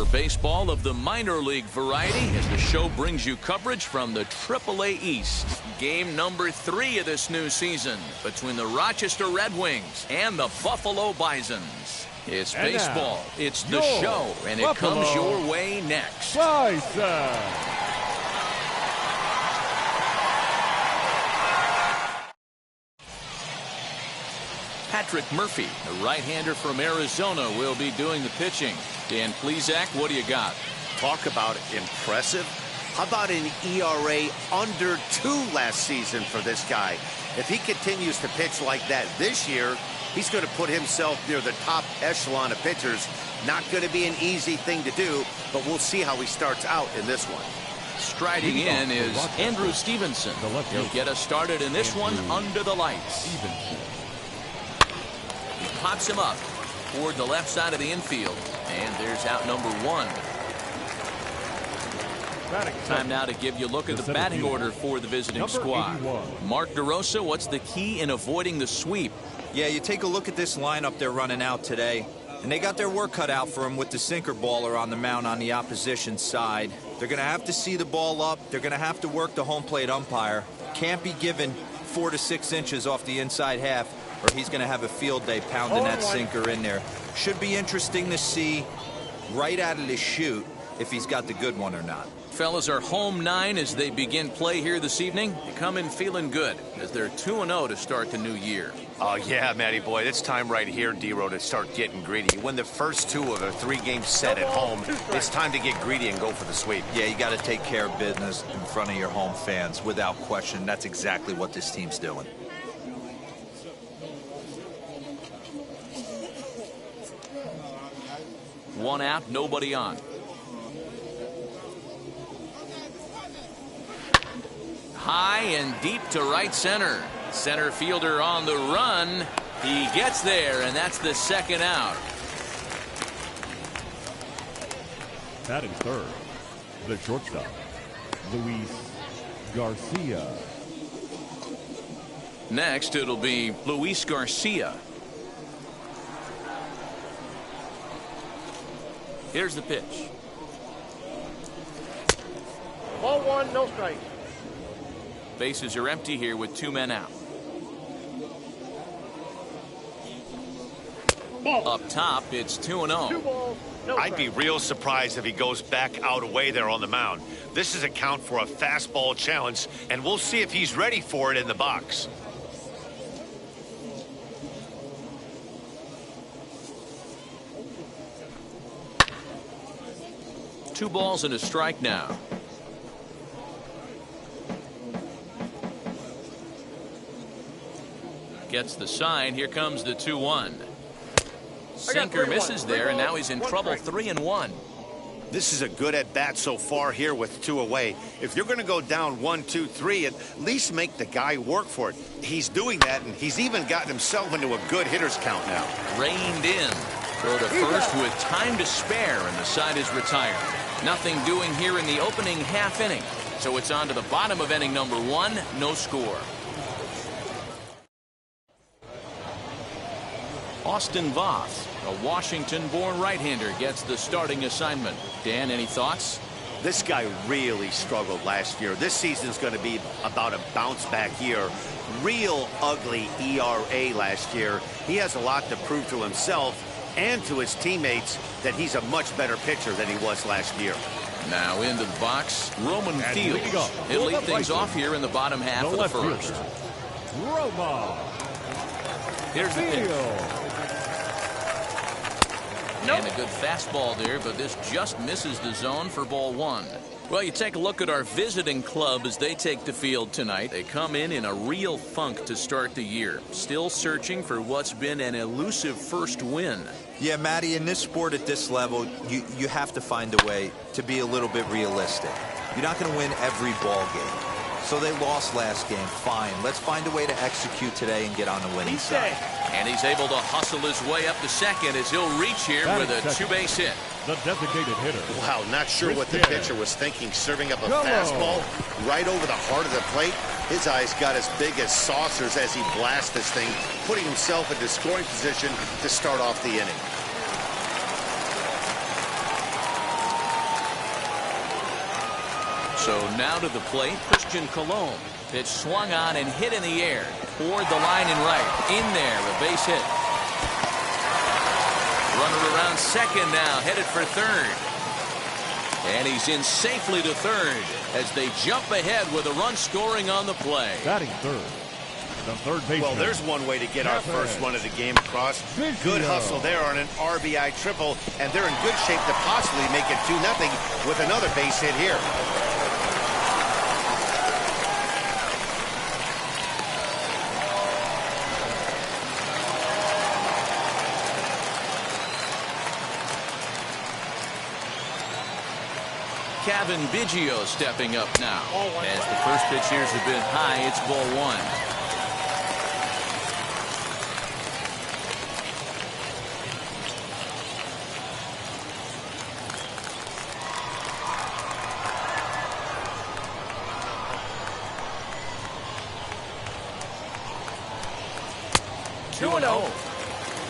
for baseball of the minor league variety as the show brings you coverage from the AAA East. Game number 3 of this new season between the Rochester Red Wings and the Buffalo Bisons. It's baseball, it's the show, and it comes your way next. Patrick Murphy, the right-hander from Arizona, will be doing the pitching. Dan Plesac, what do you got? Talk about impressive. How about an ERA under 2 last season for this guy? If he continues to pitch like that this year, he's going to put himself near the top echelon of pitchers. Not going to be an easy thing to do, but we'll see how he starts out in this one. Striding in is Andrew Stevenson. He'll get us started in this one under the lights. He pops him up toward the left side of the infield, and there's out number 1. Time now to give you a look at the batting order for the visiting squad. Mark DeRosa, what's the key in avoiding the sweep? Yeah, you take a look at this lineup they're running out today, and they got their work cut out for them with the sinker baller on the mound on the opposition side. They're going to have to see the ball up. They're going to have to work the home plate umpire. Can't be given 4 to 6 inches off the inside half, or he's going to have a field day pounding that sinker in there. Should be interesting to see right out of the chute if he's got the good one or not. Fellas, are home 9 as they begin play here this evening. They come in feeling good as they're 2-0 to start the new year. Oh, yeah, Matty boy. It's time right here, D-Row, to start getting greedy. You win the first 2 of a 3-game set at home. It's time to get greedy and go for the sweep. Yeah, you got to take care of business in front of your home fans without question. That's exactly what this team's doing. One out, nobody on. High and deep to right center. Center fielder on the run. He gets there, and that's the second out. Batting third, the shortstop, Luis Garcia. Next, it'll be Luis Garcia. Here's the pitch. Ball 1, no strike. Bases are empty here with 2 men out. Ball. Up top, it's 2-0. 2 balls, no I'd be real surprised if he goes back out away there on the mound. This is a count for a fastball challenge, and we'll see if he's ready for it in the box. Two balls and a strike now. Gets the sign. Here comes the 2-1. Sinker misses there, and now he's in trouble. 3-1. This is a good at-bat so far here with 2 away. If you're going to go down 1, 2, 3, at least make the guy work for it. He's doing that, and he's even gotten himself into a good hitter's count now. Reined in. Throw to first with time to spare, and the side is retired. Nothing doing here in the opening half inning. So it's on to the bottom of inning number 1. No score. Austin Voth, a Washington-born right-hander, gets the starting assignment. Dan, any thoughts? This guy really struggled last year. This season's going to be about a bounce-back year. Real ugly ERA last year. He has a lot to prove to himself and to his teammates that he's a much better pitcher than he was last year. Now into the box, Roman Fields. He'll lead things off here in the bottom half of the first. Roma. Here's the pitch. Nope. And a good fastball there, but this just misses the zone for ball 1. Well, you take a look at our visiting club as they take the field tonight. They come in a real funk to start the year. Still searching for what's been an elusive first win. Yeah, Matty, in this sport at this level, you have to find a way to be a little bit realistic. You're not going to win every ball game. So they lost last game. Fine. Let's find a way to execute today and get on the winning side. And he's able to hustle his way up to second as he'll reach here with a 2-base hit. The designated hitter. Wow, not sure what the pitcher was thinking, serving up a fastball right over the heart of the plate. His eyes got as big as saucers as he blasts this thing, putting himself into scoring position to start off the inning. So now to the plate, Christian Colon. Pitch swung on and hit in the air. Toward the line and right. In there, a base hit. Runner around second now, headed for third. And he's in safely to third as they jump ahead with a run scoring on the play. Batting third, the third baseman. Well, there's one way to get our first run of the game across. Good hustle there on an RBI triple, and they're in good shape to possibly make it 2-0 with another base hit here. Kevin Biggio stepping up now. As the first pitch here is a bit high, it's ball one.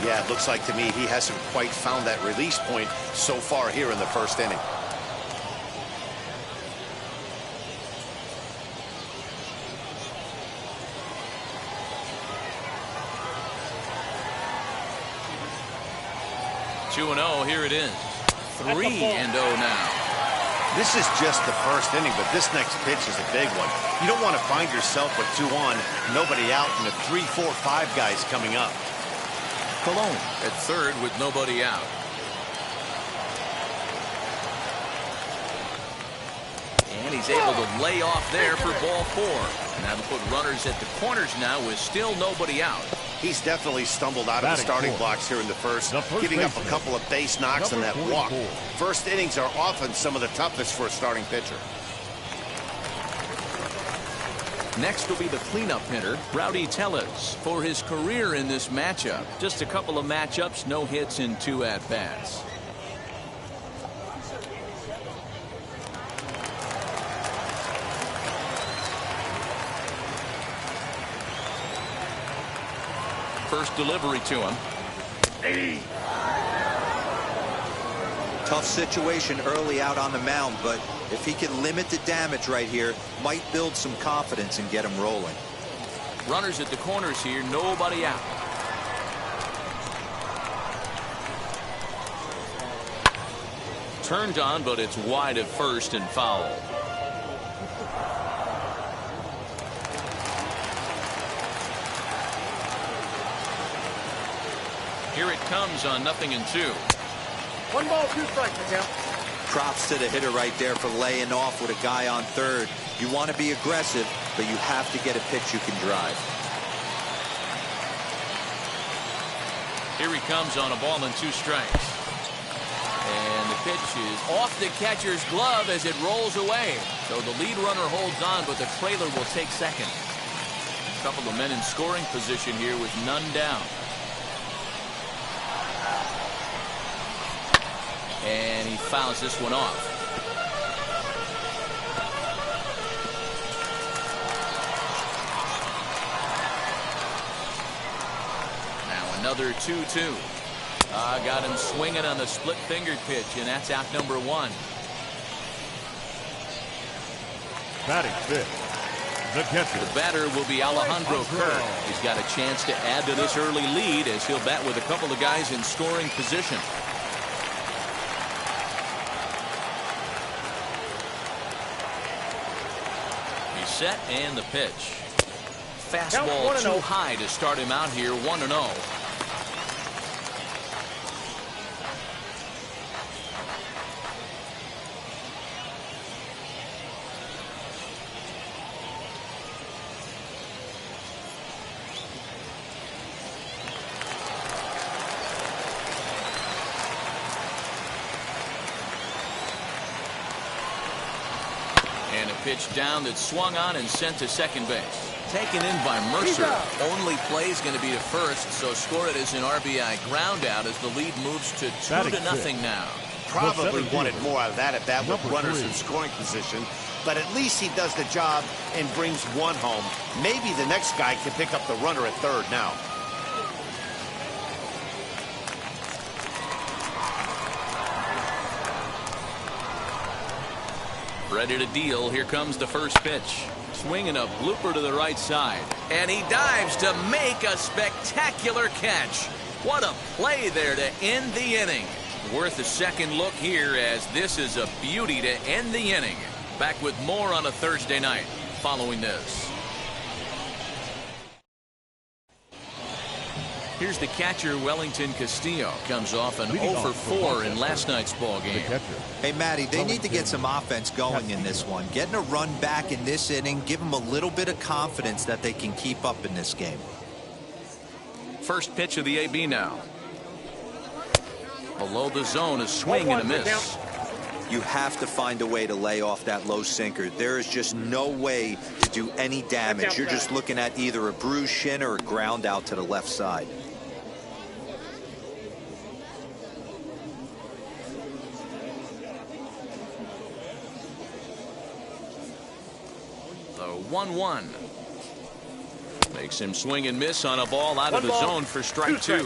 Yeah, it looks like to me he hasn't quite found that release point so far here in the first inning. Two and 0, here it is. 3-0 now. This is just the first inning, but this next pitch is a big one. You don't want to find yourself with 2 on, nobody out, and the 3, 4, 5 guys coming up. Colon at third with nobody out. And he's able to lay off there for ball 4. Now to put runners at the corners now with still nobody out. He's definitely stumbled out of the starting blocks here in the first, giving up a couple of base knocks on that walk. First innings are often some of the toughest for a starting pitcher. Next will be the cleanup hitter, Rowdy Tellez, for his career in this matchup. Just a couple of matchups, no hits in 2 at-bats. First delivery to him. Tough situation early out on the mound, but if he can limit the damage right here, might build some confidence and get him rolling. Runners at the corners here, nobody out. Turned on, but it's wide at first and foul. Here it comes on 0-2. 1 ball, 2 strikes, Miguel. Props to the hitter right there for laying off with a guy on third. You want to be aggressive, but you have to get a pitch you can drive. Here he comes on a ball and 2 strikes. And the pitch is off the catcher's glove as it rolls away. So the lead runner holds on, but the trailer will take second. A couple of men in scoring position here with none down. And he fouls this one off. Now another 2-2. Got him swinging on the split-fingered pitch, and that's out number 1. Batting fifth, the catcher. The batter will be Alejandro Kirk. He's got a chance to add to this early lead as he'll bat with a couple of guys in scoring position. Set and the pitch. Fastball too high to start him out here. 1-0. And a pitch down that swung on and sent to second base. Taken in by Mercer. Only play is going to be to first, so score it as an RBI ground out as the lead moves to 2-0 now. Probably wanted more out of that at bat with runners in scoring position, but at least he does the job and brings 1 home. Maybe the next guy can pick up the runner at third now. Ready to deal. Here comes the first pitch. Swinging a blooper to the right side. And he dives to make a spectacular catch. What a play there to end the inning. Worth a second look here, as this is a beauty to end the inning. Back with more on a Thursday night following this. Here's the catcher, Wellington Castillo. Comes off an 0 for 4 in last night's ball game. Hey, Matty, they need to get some offense going in this one. Getting a run back in this inning, give them a little bit of confidence that they can keep up in this game. First pitch of the AB now. Below the zone, a swing and a miss. You have to find a way to lay off that low sinker. There is just no way to do any damage. You're just looking at either a bruised shin or a ground out to the left side. The 1-1. Makes him swing and miss on a ball out of the zone for strike 2.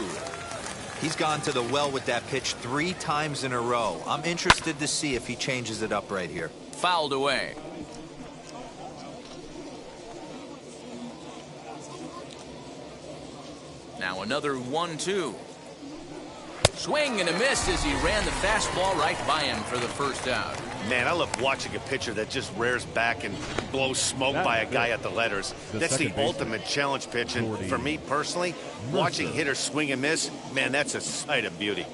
He's gone to the well with that pitch 3 times in a row. I'm interested to see if he changes it up right here. Fouled away. Now another 1-2. Swing and a miss as he ran the fastball right by him for the first out. Man, I love watching a pitcher that just rears back and blows smoke by a guy at the letters. That's the ultimate challenge pitch. And for me personally, watching hitters swing and miss, man, that's a sight of beauty.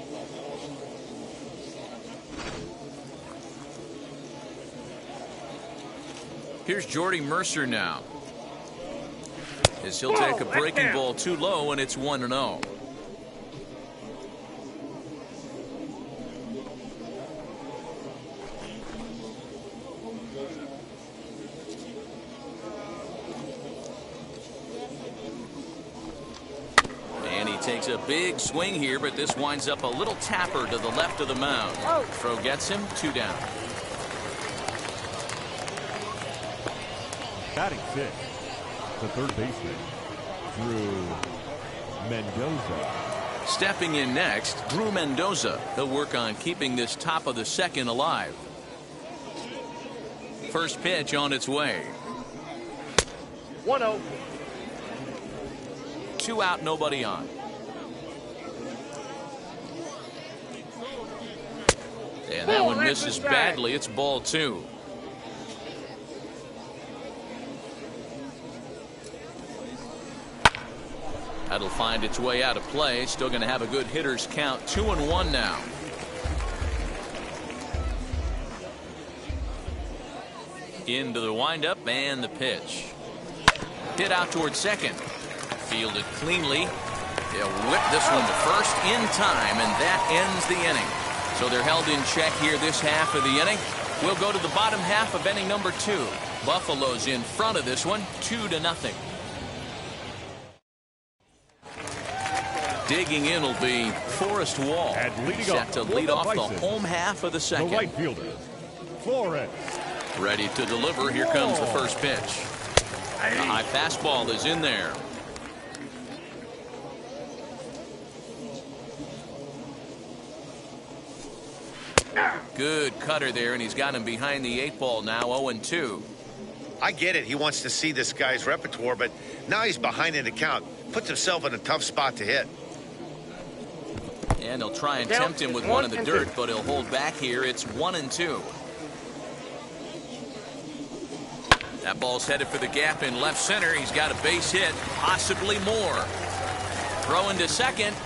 Here's Jordy Mercer now. As he'll take a breaking ball too low, and it's 1-0. Takes a big swing here, but this winds up a little tapper to the left of the mound. Throw gets him, 2 down. Batting 6, the third baseman, Drew Mendoza. Stepping in next, Drew Mendoza. He'll work on keeping this top of the second alive. First pitch on its way. 1-0. 2 out, nobody on. And that one misses badly. It's ball 2. That'll find its way out of play. Still going to have a good hitter's count. 2-1 now. Into the windup and the pitch. Hit out towards second. Fielded cleanly. They'll whip this one to first in time, and that ends the inning. So they're held in check here this half of the inning. We'll go to the bottom half of inning number 2. Buffalo's in front of this one, 2-0. Digging in will be Forrest Wall. Set to lead off the home half of the second. The right fielder, Flores. Ready to deliver. Here comes the first pitch. The high fastball is in there. Good cutter there, and he's got him behind the 8 ball now, 0-2. I get it. He wants to see this guy's repertoire, but now he's behind in the count. Puts himself in a tough spot to hit. And they'll try and tempt him with one in the dirt, but he'll hold back here. It's 1-2. That ball's headed for the gap in left center. He's got a base hit, possibly more. Throwing to second.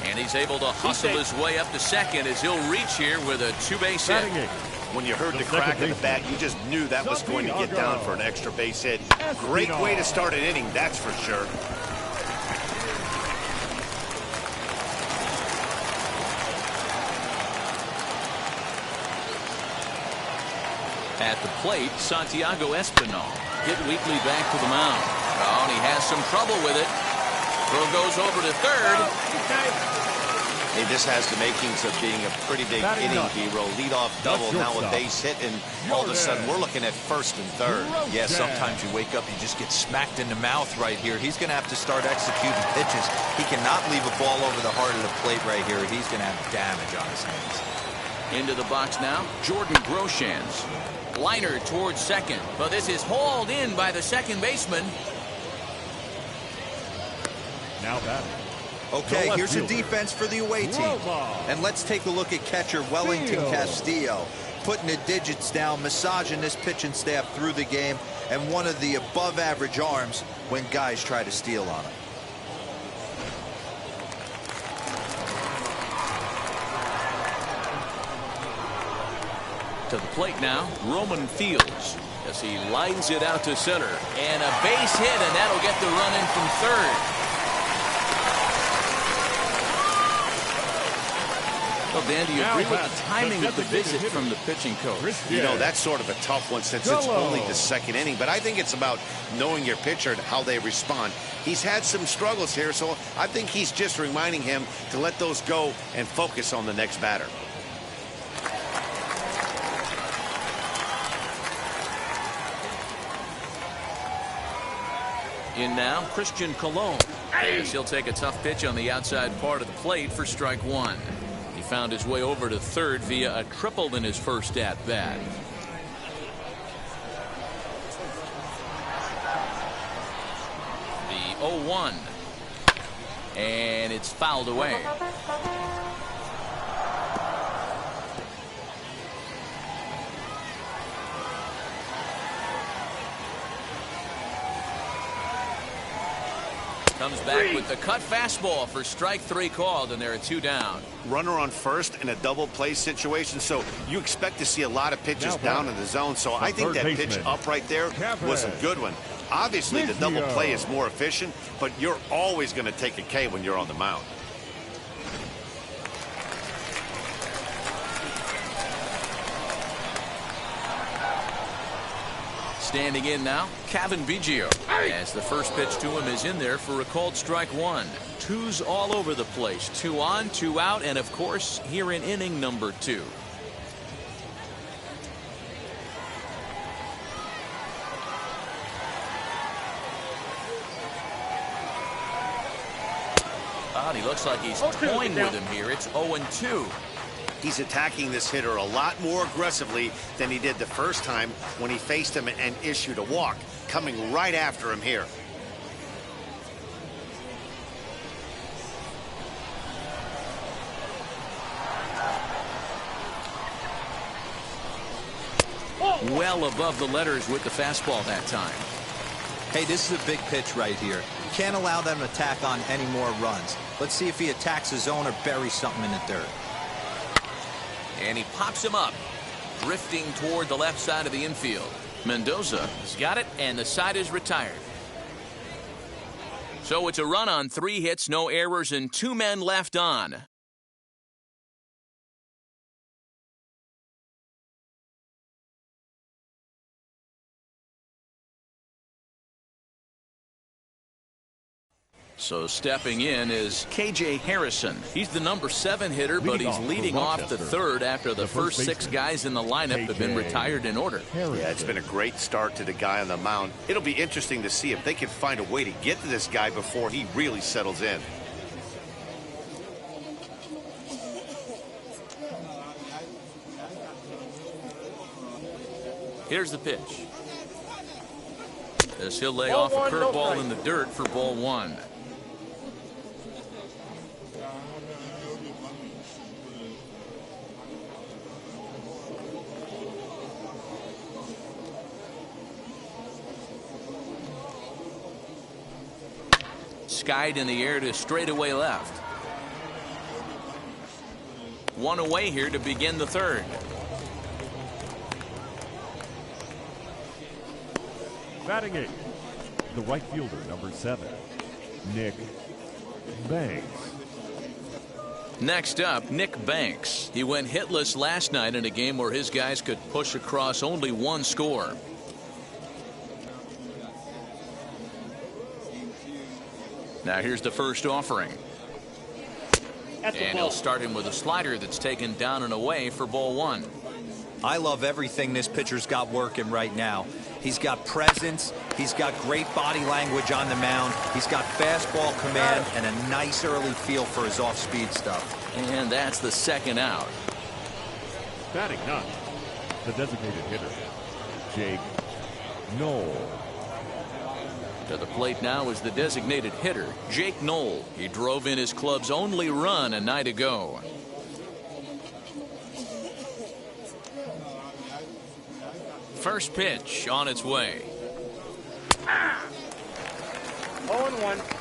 And he's able to hustle his way up to second as he'll reach here with a 2-base hit. When you heard the crack in the bat, you just knew that was going to get down for an extra base hit. Great way to start an inning, that's for sure. At the plate, Santiago Espinal. Hit weakly back to the mound. Oh, and he has some trouble with it. Throw goes over to third. Hey, this has the makings of being a pretty big inning, B-roll. Leadoff double, now a base hit, and all of a sudden we're looking at first and third. Yeah, sometimes you wake up, you just get smacked in the mouth right here. He's going to have to start executing pitches. He cannot leave a ball over the heart of the plate right here. He's going to have damage on his hands. Into the box now, Jordan Groshans. Liner towards second, but this is hauled in by the second baseman. Now batting. Okay, The here's the left fielder. defense for the away team. Roma. And let's take a look at catcher Wellington Field. Castillo. Putting the digits down, massaging this pitching staff through the game, and one of the above-average arms when guys try to steal on him. To the plate now, Roman Fields, as he lines it out to center. And a base hit, and that'll get the run in from third. Well, Dan, do you agree with the timing of the visit from the pitching coach? You know, that's sort of a tough one since it's only the second inning. But I think it's about knowing your pitcher and how they respond. He's had some struggles here, so I think he's just reminding him to let those go and focus on the next batter. In now, Christian Colon. Yes, he'll take a tough pitch on the outside part of the plate for strike one. He found his way over to third via a triple in his first at-bat. The 0-1. And it's fouled away. Comes back with the cut fastball for strike three called, and there are two down. Runner on first in a double play situation, so you expect to see a lot of pitches down in the zone. So I think that pitch up right there was a good one. Obviously, the double play is more efficient, but you're always going to take a K when you're on the mound. Standing in now, Kevin Biggio. As the first pitch to him is in there for a called strike one. Twos all over the place. 2 on, 2 out, and of course, here in inning number 2. He looks like he's toying with him here. It's 0-2. He's attacking this hitter a lot more aggressively than he did the first time when he faced him and issued a walk. Coming right after him here. Well above the letters with the fastball that time. Hey, this is a big pitch right here. Can't allow them to tack on any more runs. Let's see if he attacks his zone or buries something in the dirt. And he pops him up, drifting toward the left side of the infield. Mendoza has got it, and the side is retired. So it's a run on 3 hits, no errors, and 2 men left on. So stepping in is K.J. Harrison. He's the number 7 hitter, but he's leading off the third after the first 6 guys in the lineup have been retired in order. Yeah, it's been a great start to the guy on the mound. It'll be interesting to see if they can find a way to get to this guy before he really settles in. Here's the pitch. As he'll lay off a curveball in the dirt for ball 1. Skied in the air to straightaway left. 1 away here to begin the third. Batting 8, the right fielder, number 7, Nick Banks. Next up, Nick Banks. He went hitless last night in a game where his guys could push across only 1 score. Now here's the first offering. And he'll start him with a slider that's taken down and away for ball 1. I love everything this pitcher's got working right now. He's got presence. He's got great body language on the mound. He's got fastball command and a nice early feel for his off-speed stuff. And that's the second out. Batting ninth, the designated hitter, Jake Knoll. To the plate now is the designated hitter, Jake Knoll. He drove in his club's only run a night ago. First pitch on its way. 0-1.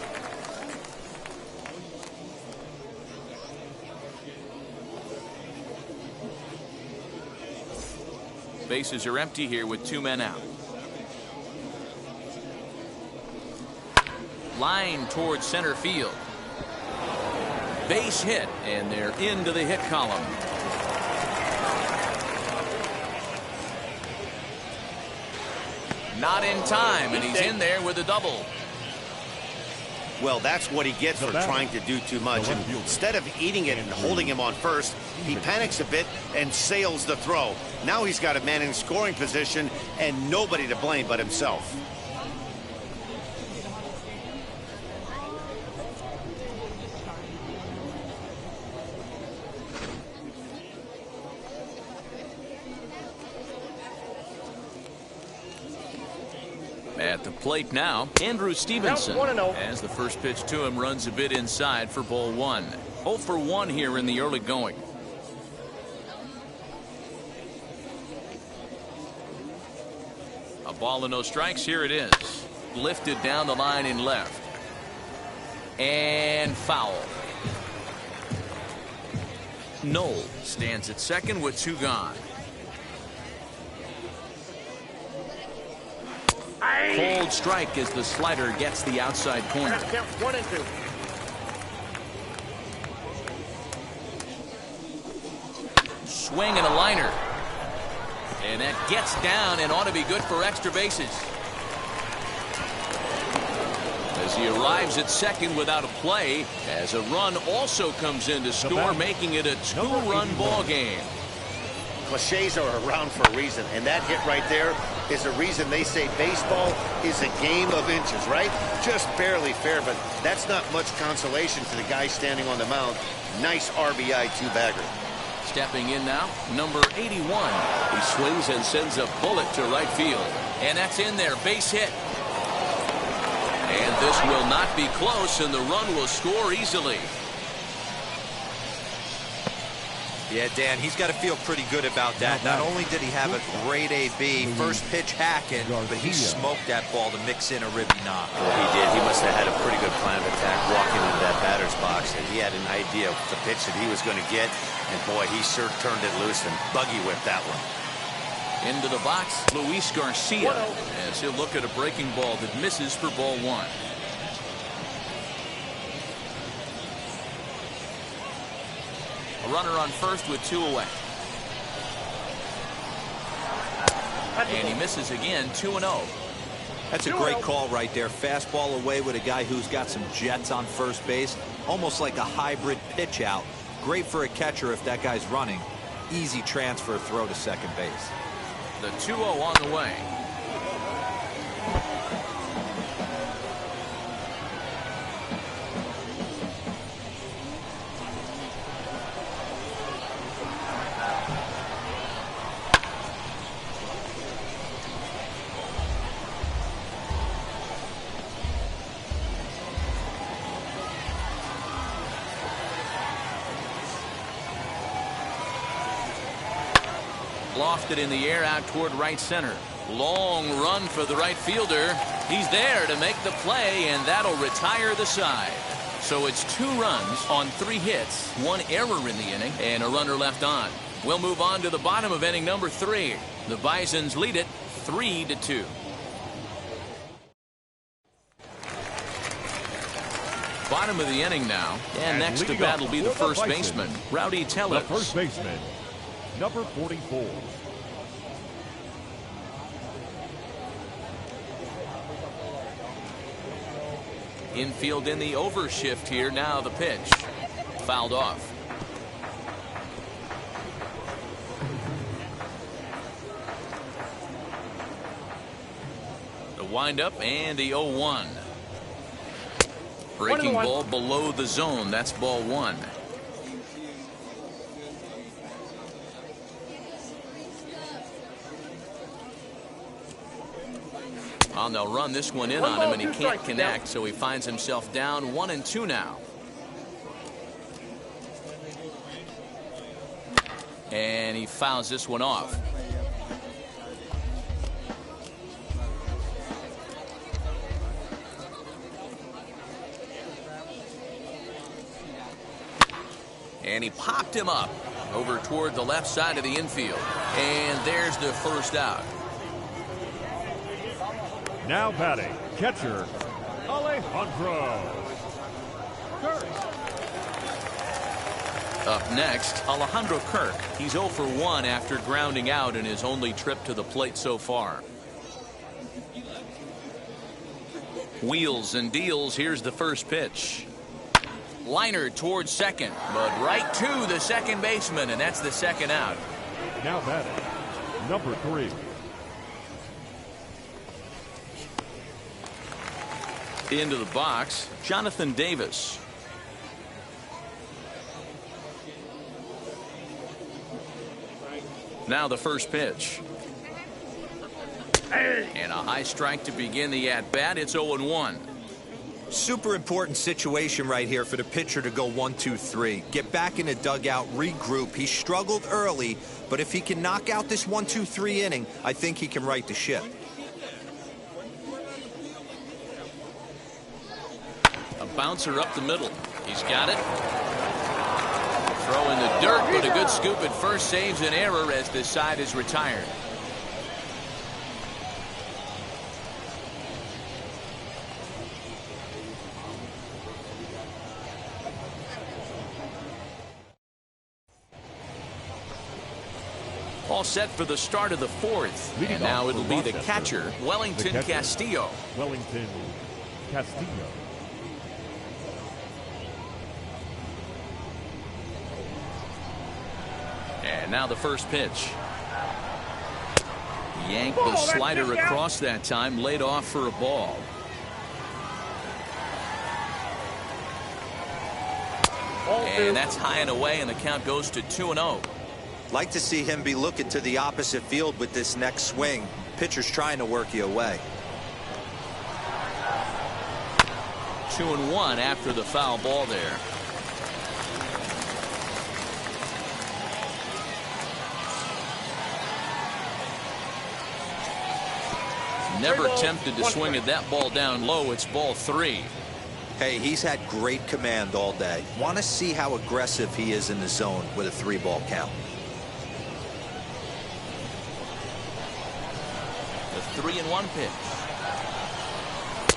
Bases are empty here with 2 men out. Line towards center field. Base hit, and they're into the hit column. Not in time, and he's in there with a double. Well, that's what he gets for trying to do too much. And instead of eating it and holding him on first, he panics a bit and sails the throw. Now he's got a man in scoring position and nobody to blame but himself. At the plate now, Andrew Stevenson. 1-0. As the first pitch to him runs a bit inside for ball 1. 0 for 1 here in the early going. A ball and no strikes. Here it is. Lifted down the line in left. And foul. Knoll stands at second with 2 gone. Cold strike as the slider gets the outside corner. Count 1-2. Swing and a liner. And that gets down and ought to be good for extra bases. As he arrives at second without a play, as a run also comes in to score, making it a 2-run ball game. Cliches are around for a reason, and that hit right there is the reason they say baseball is a game of inches, right? Just barely fair, but that's not much consolation for the guy standing on the mound. Nice RBI 2-bagger. Stepping in now, number 81. He swings and sends a bullet to right field. And that's in there, base hit. And this will not be close, and the run will score easily. Yeah, Dan, he's got to feel pretty good about that. Not only did he have a great AB, first pitch hacking, but he smoked that ball to mix in a ribby knock. Well, he did. He must have had a pretty good plan of attack walking into that batter's box, and he had an idea of the pitch that he was going to get, and boy, he sure turned it loose and buggy whipped that one. Into the box, Luis Garcia, as he'll look at a breaking ball that misses for ball 1. A runner on first with 2 away. And he misses again, 2-0. That's a great call right there. Fastball away with a guy who's got some jets on first base. Almost like a hybrid pitch out. Great for a catcher if that guy's running. Easy transfer throw to second base. The 2-0 on the way. Lofted in the air out toward right center. Long run for the right fielder. He's there to make the play, and that'll retire the side. So it's 2 runs on 3 hits, 1 error in the inning, and a runner left on. We'll move on to the bottom of inning number 3. The Bisons lead it 3-2. Bottom of the inning now, and next to bat will be the first baseman, Rowdy Tellez. The first baseman, number 44. Infield in the overshift here. Now the pitch. Fouled off. The windup and the 0-1. Breaking ball below the zone. That's ball 1. Well, they'll run this one in on him, and he can't connect, so he finds himself down 1-2 now. And he fouls this one off. And he popped him up over toward the left side of the infield. And there's the first out. Now batting, catcher, Alejandro Kirk. Up next, Alejandro Kirk. He's 0 for 1 after grounding out in his only trip to the plate so far. Wheels and deals. Here's the first pitch. Liner towards second, but right to the second baseman, and that's the second out. Now batting, number 3. Into the box, Jonathan Davis. Now the first pitch. And a high strike to begin the at-bat. It's 0-1. Super important situation right here for the pitcher to go 1-2-3. Get back in the dugout, regroup. He struggled early, but if he can knock out this 1-2-3 inning, I think he can right the ship. A bouncer up the middle. He's got it. Throw in the dirt, but a good scoop at first saves an error as this side is retired. All set for the start of the fourth. And now it'll be the catcher, Wellington Castillo. Wellington Castillo. And now the first pitch. Yanked the slider across that time, laid off for a ball. And that's high and away, and the count goes to 2-0. Like to see him be looking to the opposite field with this next swing. Pitcher's trying to work you away. 2-1 after the foul ball there. Never tempted to swing at that ball down low. It's ball 3. Hey, he's had great command all day. Want to see how aggressive he is in the zone with a 3-ball count. The 3-1 pitch.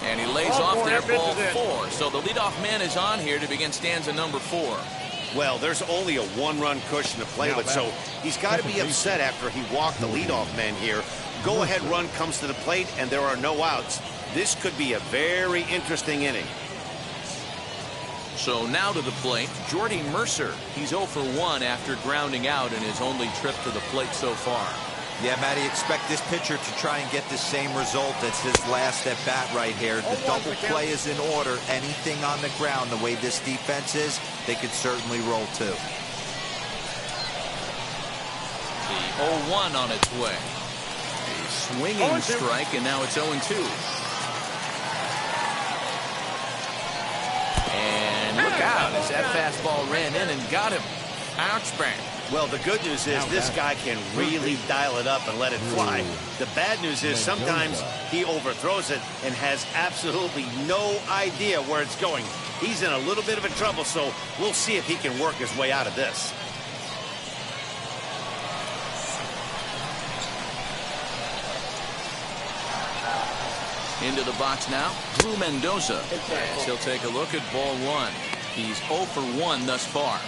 And he lays off there, ball 4. So the leadoff man is on here to begin stanza number 4. Well, there's only a 1-run cushion to play with, so he's got to be upset after he walked the leadoff man here. Go-ahead run comes to the plate, and there are no outs. This could be a very interesting inning. So now to the plate, Jordy Mercer. He's 0 for 1 after grounding out in his only trip to the plate so far. Yeah, Matty, expect this pitcher to try and get the same result as his last at bat right here. The double play is in order. Anything on the ground, the way this defense is, they could certainly roll too. The 0-1 on its way. A swinging strike, and now it's 0-2. And look out as that fastball ran in and got him. Ouch, bang. Well, the good news is this guy can really dial it up and let it fly. The bad news is sometimes he overthrows it and has absolutely no idea where it's going. He's in a little bit of a trouble, so we'll see if he can work his way out of this. Into the box now, Drew Mendoza. As he'll take a look at ball 1. He's 0 for 1 thus far.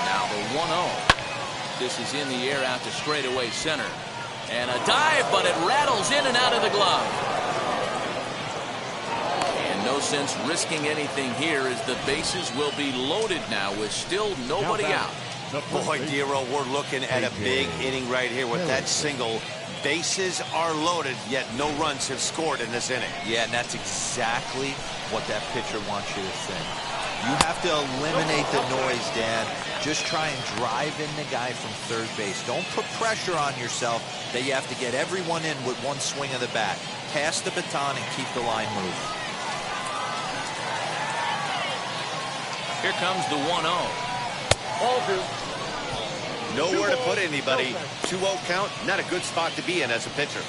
Now the 1-0. This is in the air out to straightaway center. And a dive, but it rattles in and out of the glove. No sense risking anything here as the bases will be loaded now with still nobody out. Boy, Dero, we're looking at a big inning right here with that single. Bases are loaded, yet no runs have scored in this inning. Yeah, and that's exactly what that pitcher wants you to think. You have to eliminate the noise, Dan. Just try and drive in the guy from third base. Don't put pressure on yourself that you have to get everyone in with one swing of the bat. Pass the baton and keep the line moving. Here comes the 1-0. Ball 2. Nowhere to put anybody. 2-0 count, not a good spot to be in as a pitcher.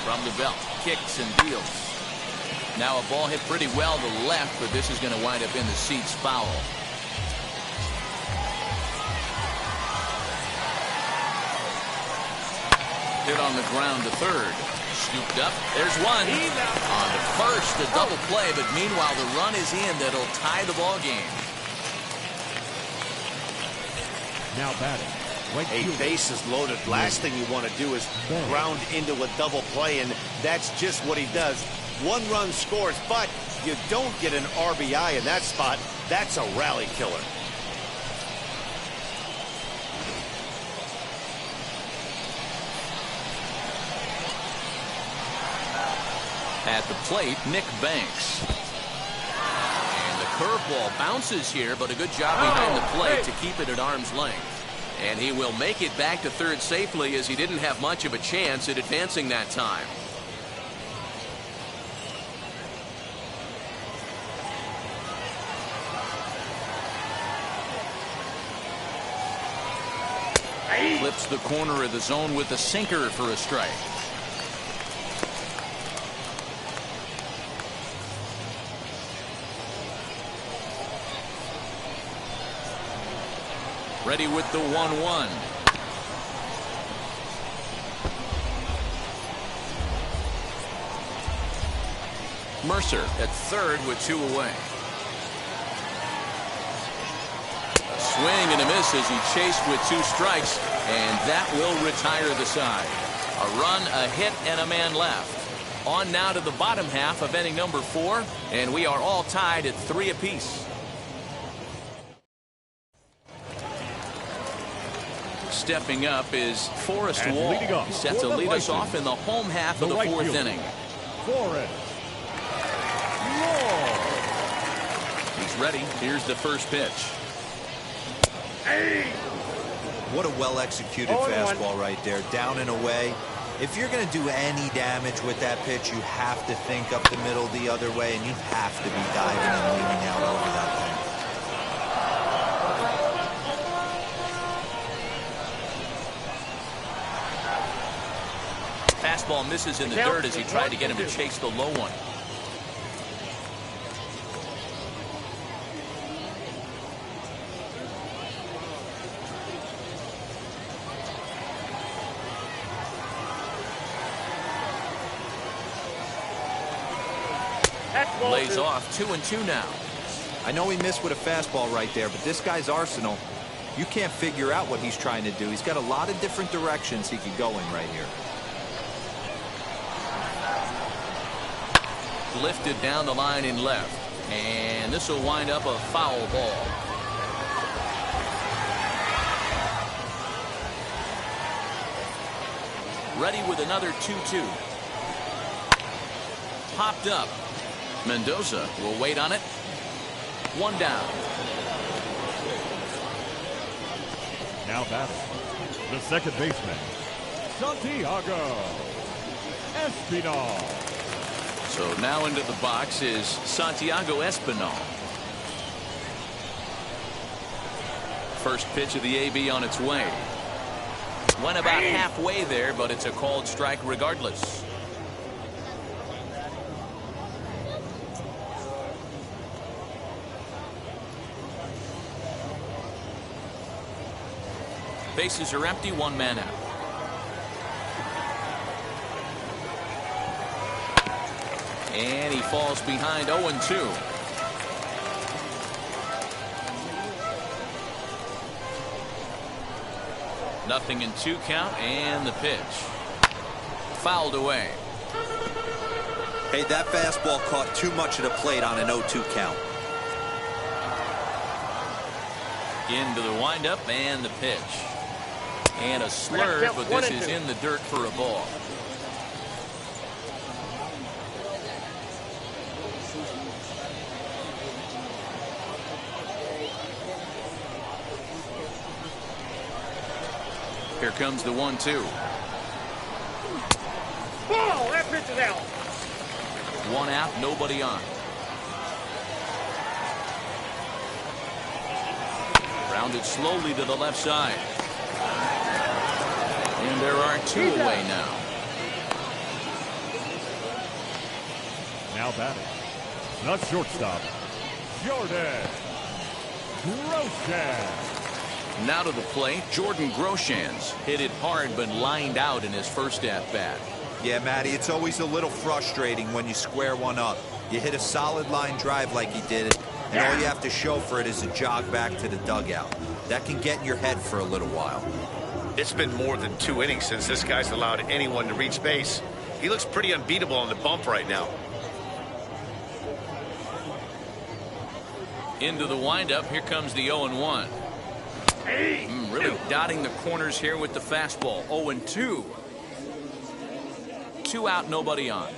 From the belt, kicks and deals. Now a ball hit pretty well to the left, but this is going to wind up in the seats foul. Hit on the ground to third. Scooped up. There's one. On to first, a double play, but meanwhile the run is in that'll tie the ball game. Now batting. A base is loaded. Last thing you want to do is ground into a double play, and that's just what he does. One run scores, but you don't get an RBI in that spot. That's a rally killer. At the plate, Nick Banks. And the curveball bounces here, but a good job behind the plate to keep it at arm's length. And he will make it back to third safely, as he didn't have much of a chance at advancing that time. Flips the corner of the zone with the sinker for a strike. Ready with the 1-1. Mercer at third with 2 away. A swing and a miss as he chased with 2 strikes, and that will retire the side. A run, a hit, and a man left. On now to the bottom half of inning number 4, and we are all tied at 3 apiece. Stepping up is Forrest Wall. He's set to lead us off in the home half of the 4th inning. Forrest Wall. He's ready. Here's the first pitch. What a well-executed fastball right there. Down and away. If you're going to do any damage with that pitch, you have to think up the middle the other way, and you have to be diving and leaning out over that thing. Fastball misses in the dirt as he tried to get him to chase the low one. Lays off 2-2 now. I know he missed with a fastball right there, but this guy's arsenal, you can't figure out what he's trying to do. He's got a lot of different directions he could go in right here. Lifted down the line in left, and this will wind up a foul ball. Ready with another 2-2. Popped up. Mendoza will wait on it. 1 down. Now batting. The second baseman, Santiago Espinal. So now into the box is Santiago Espinal. First pitch of the AB on its way. Went about halfway there, but it's a called strike regardless. Bases are empty, 1 man out. And he falls behind 0-2. Nothing in 2 count, and the pitch. Fouled away. Hey, that fastball caught too much of the plate on an 0-2 count. Into the windup and the pitch. And a slurve, but this is in the dirt for a ball. Here comes the 1-2. Ball, that pitch is out. One out, nobody on. Rounded slowly to the left side. And there are two away now. Now batting. The shortstop, Jordan Groshans. Now to the plate, Jordan Groshans hit it hard but lined out in his first at-bat. Yeah, Matty, it's always a little frustrating when you square one up. You hit a solid line drive like he did, and all you have to show for it is a jog back to the dugout. That can get in your head for a little while. It's been more than 2 innings since this guy's allowed anyone to reach base. He looks pretty unbeatable on the bump right now. Into the windup, here comes the 0-1. Really dotting the corners here with the fastball. 0-2. 2 out, nobody on.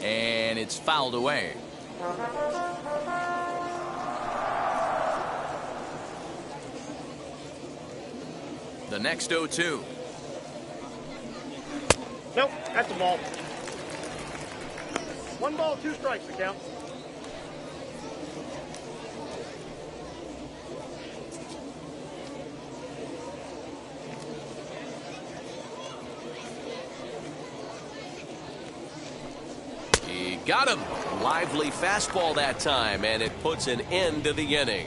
And it's fouled away. The next 0-2. Nope, that's a ball. 1 ball, 2 strikes to count. He got him. Lively fastball that time, and it puts an end to the inning.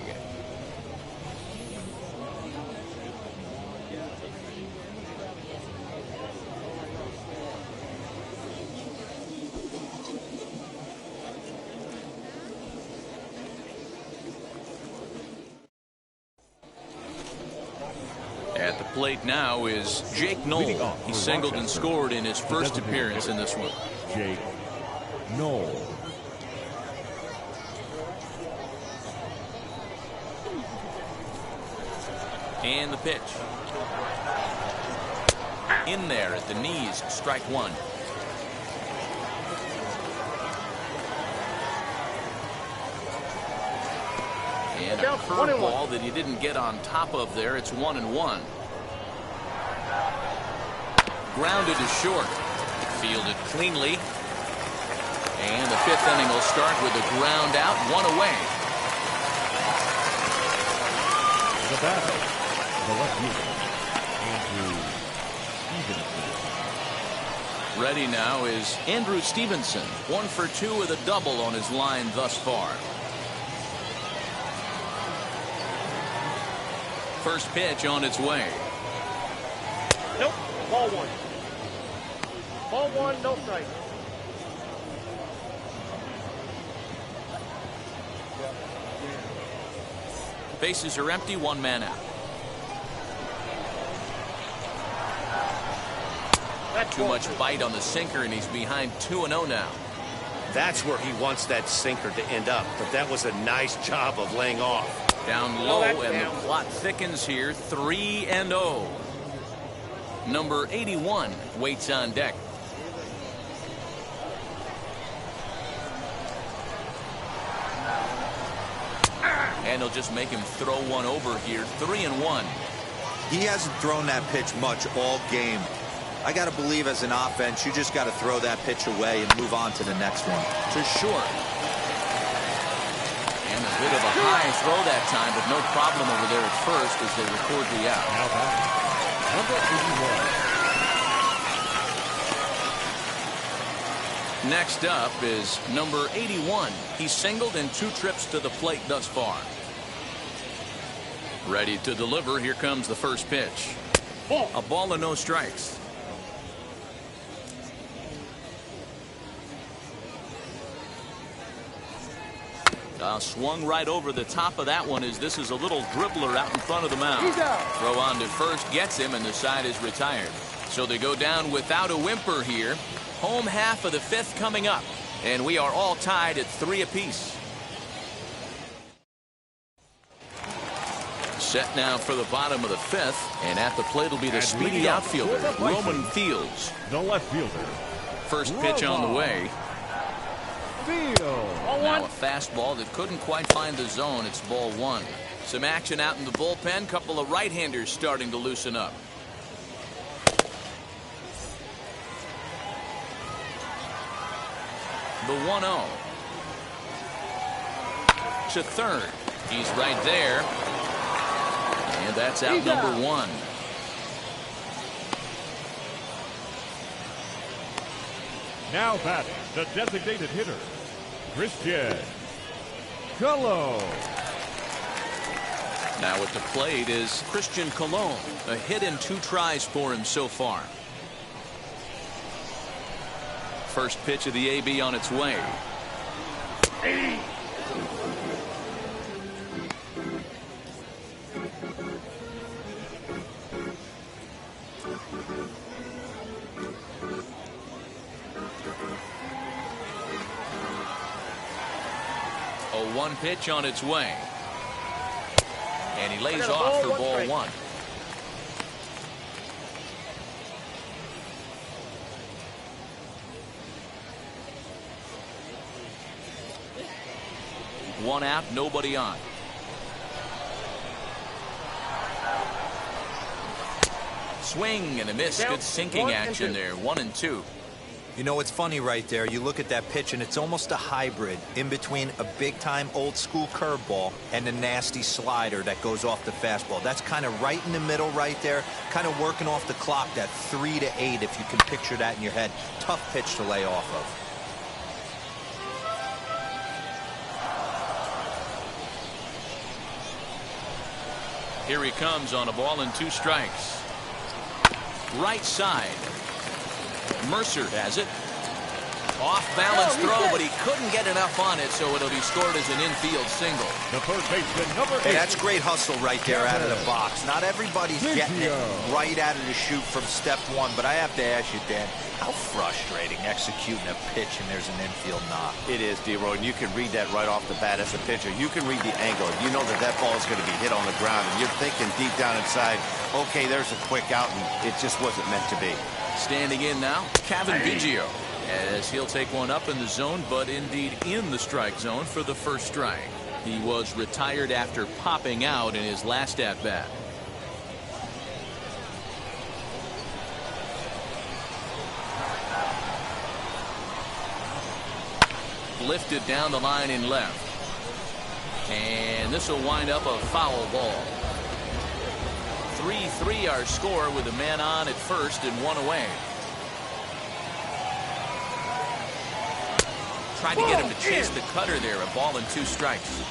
At the plate now is Jake Knoll. He singled and scored in his first appearance in this one. Jake Knoll. And the pitch. In there at the knees, strike 1. And a curveball that he didn't get on top of there. It's 1-1. Grounded to short. Fielded cleanly. And the 5th inning will start with a ground out, 1 away. The batter, the left fielder, Andrew Stevenson. Ready now is Andrew Stevenson. 1 for 2 with a double on his line thus far. First pitch on its way. Nope, ball 1. Ball 1, no strike. Bases are empty, 1 man out. Too much bite on the sinker, and he's behind 2-0 now. That's where he wants that sinker to end up, but that was a nice job of laying off. Down low, and the plot thickens here, 3-0. Number 81 waits on deck. And he'll just make him throw one over here. 3-1. He hasn't thrown that pitch much all game. I got to believe as an offense, you just got to throw that pitch away and move on to the next one. To short. And a bit of a high throw that time, but no problem over there at first as they record the out. Now back, number 81. Next up is number 81. He's singled in 2 trips to the plate thus far. Ready to deliver. Here comes the first pitch. A ball and no strikes. Swung right over the top of that one as this is a little dribbler out in front of the mound. Throw on to first gets him, and the side is retired. So they go down without a whimper here. Home half of the 5th coming up. And we are all tied at 3 apiece. Set now for the bottom of the 5th, and at the plate will be the speedy outfielder, Roman Fields. The left fielder. First pitch on the way. Now a fastball that couldn't quite find the zone. It's ball 1. Some action out in the bullpen. Couple of right-handers starting to loosen up. The 1-0. To third. He's right there. And that's out number 1. Now batting, the designated hitter, Christian Colon. Now at the plate is Christian Colon. A hit and 2 tries for him so far. First pitch of the AB on its way. A 1 pitch on its way. And he lays off for ball 1. One out, nobody on. Swing and a miss. Good sinking action there. 1-2. You know, it's funny right there. You look at that pitch, and it's almost a hybrid in between a big-time old-school curveball and a nasty slider that goes off the fastball. That's kind of right in the middle right there, kind of working off the clock, that 3 to 8, if you can picture that in your head. Tough pitch to lay off of. Here he comes on a ball and 2 strikes. Right side. Mercer has it. Off balance throw, but he couldn't get enough on it, so it'll be scored as an infield single. The third baseman, number 8. Hey, that's great hustle right there out of the box. Not everybody's getting it right out of the chute from step 1, but I have to ask you, Dan, how frustrating executing a pitch and there's an infield knock. It is, D-Roy, and you can read that right off the bat as a pitcher. You can read the angle. You know that that ball is going to be hit on the ground, and you're thinking deep down inside, okay, there's a quick out, and it just wasn't meant to be. Standing in now, Kevin Biggio, as he'll take one up in the zone, but indeed in the strike zone for the first strike. He was retired after popping out in his last at-bat. Lifted down the line in left. And this will wind up a foul ball. 3-3 our score with a man on at first and 1 away. Tried to get him to chase the cutter there. A ball and 2 strikes.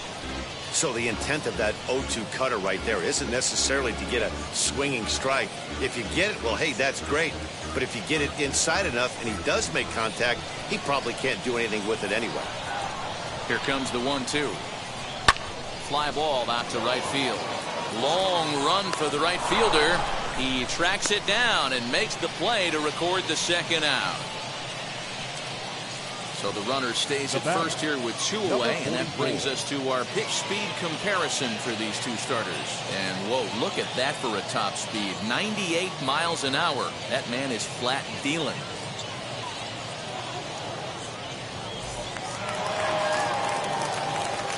So the intent of that 0-2 cutter right there isn't necessarily to get a swinging strike. If you get it, well, hey, that's great. But if you get it inside enough and he does make contact, he probably can't do anything with it anyway. Here comes the 1-2. Fly ball out to right field. Long run for the right fielder. He tracks it down and makes the play to record the second out. So the runner stays at first here with 2 away, and that brings us to our pitch speed comparison for these 2 starters. And whoa, look at that for a top speed. 98 miles an hour. That man is flat dealing.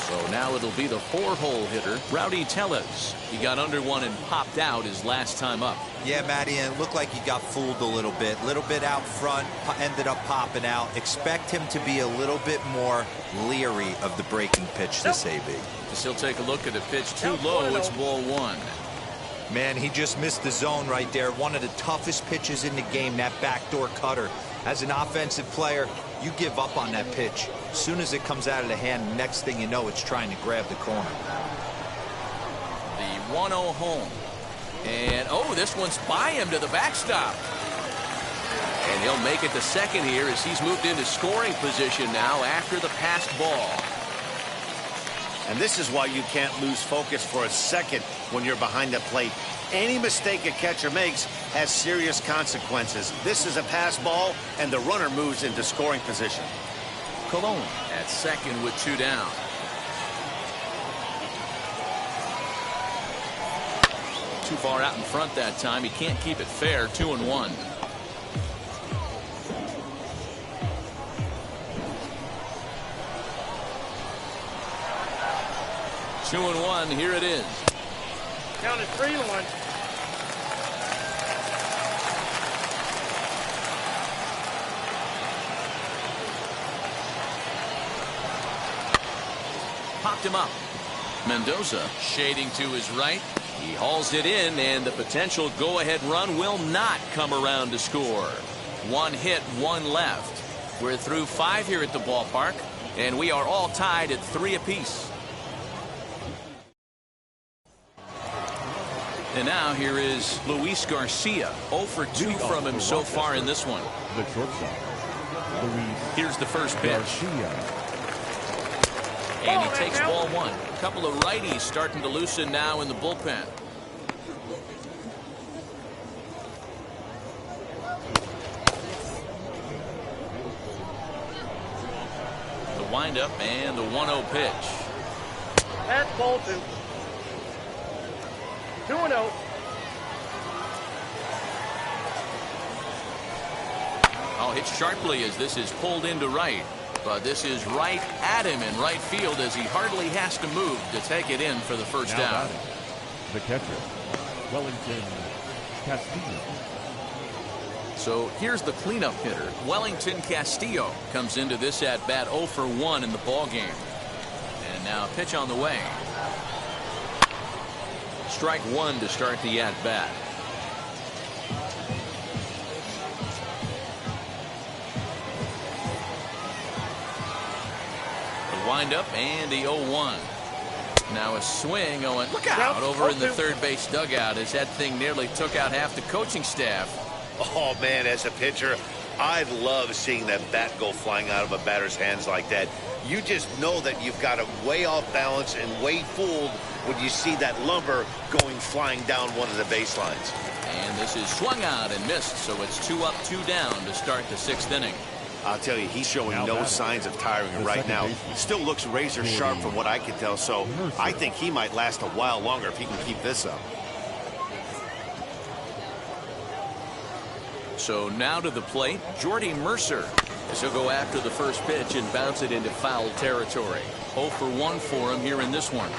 So now it'll be the 4-hole hitter, Rowdy Tellez. He got under one and popped out his last time up. Yeah, Matty, and it looked like he got fooled a little bit out front, ended up popping out. Expect him to be a little bit more leery of the breaking pitch this AB. Just he'll take a look at the pitch too low. It's ball 1. Man, he just missed the zone right there. One of the toughest pitches in the game, that backdoor cutter. As an offensive player, you give up on that pitch. As soon as it comes out of the hand, next thing you know, it's trying to grab the corner. The 1-0 home. And, oh, this one's by him to the backstop. And he'll make it to second here as he's moved into scoring position now after the passed ball. And this is why you can't lose focus for a second when you're behind the plate. Any mistake a catcher makes has serious consequences. This is a pass ball, and the runner moves into scoring position. Colon at second with 2 down. Too far out in front that time. He can't keep it fair. 2-1. 2-1. Here it is. Count it 3-1. Popped him up. Mendoza shading to his right. He hauls it in, and the potential go-ahead run will not come around to score. 1 hit, 1 left. We're through 5 here at the ballpark, and we are all tied at 3 apiece. And now here is Luis Garcia. 0 for 2 from him so far in this one. The shortstop, Luis Here's the first pitch. Garcia. And he takes ball 1. A couple of righties starting to loosen now in the bullpen. The windup and the 1-0 pitch. That's ball 2. 2-0. Oh, hit sharply as this is pulled into right. But this is right at him in right field as he hardly has to move to take it in for the first Now down. batting, the catcher, Wellington Castillo. So here's the cleanup hitter. Wellington Castillo comes into this at bat 0 for 1 in the ball game. And now pitch on the way. Strike 1 to start the at bat. Wind up and the 0-1. Now a swing going. Look out over in the third base dugout as that thing nearly took out half the coaching staff. Oh, man, as a pitcher, I love seeing that bat go flying out of a batter's hands like that. You just know that you've got him way off balance and way fooled when you see that lumber going flying down one of the baselines. And this is swung out and missed, so it's 2 up, 2 down to start the 6th inning. I'll tell you, he's showing Now no batting, signs of tiring the right second now. baseman, Still looks razor sharp from what I can tell, so I think he might last a while longer if he can keep this up. So now to the plate, Jordy Mercer, as he'll go after the first pitch and bounce it into foul territory. 0 for 1 for him here in this one.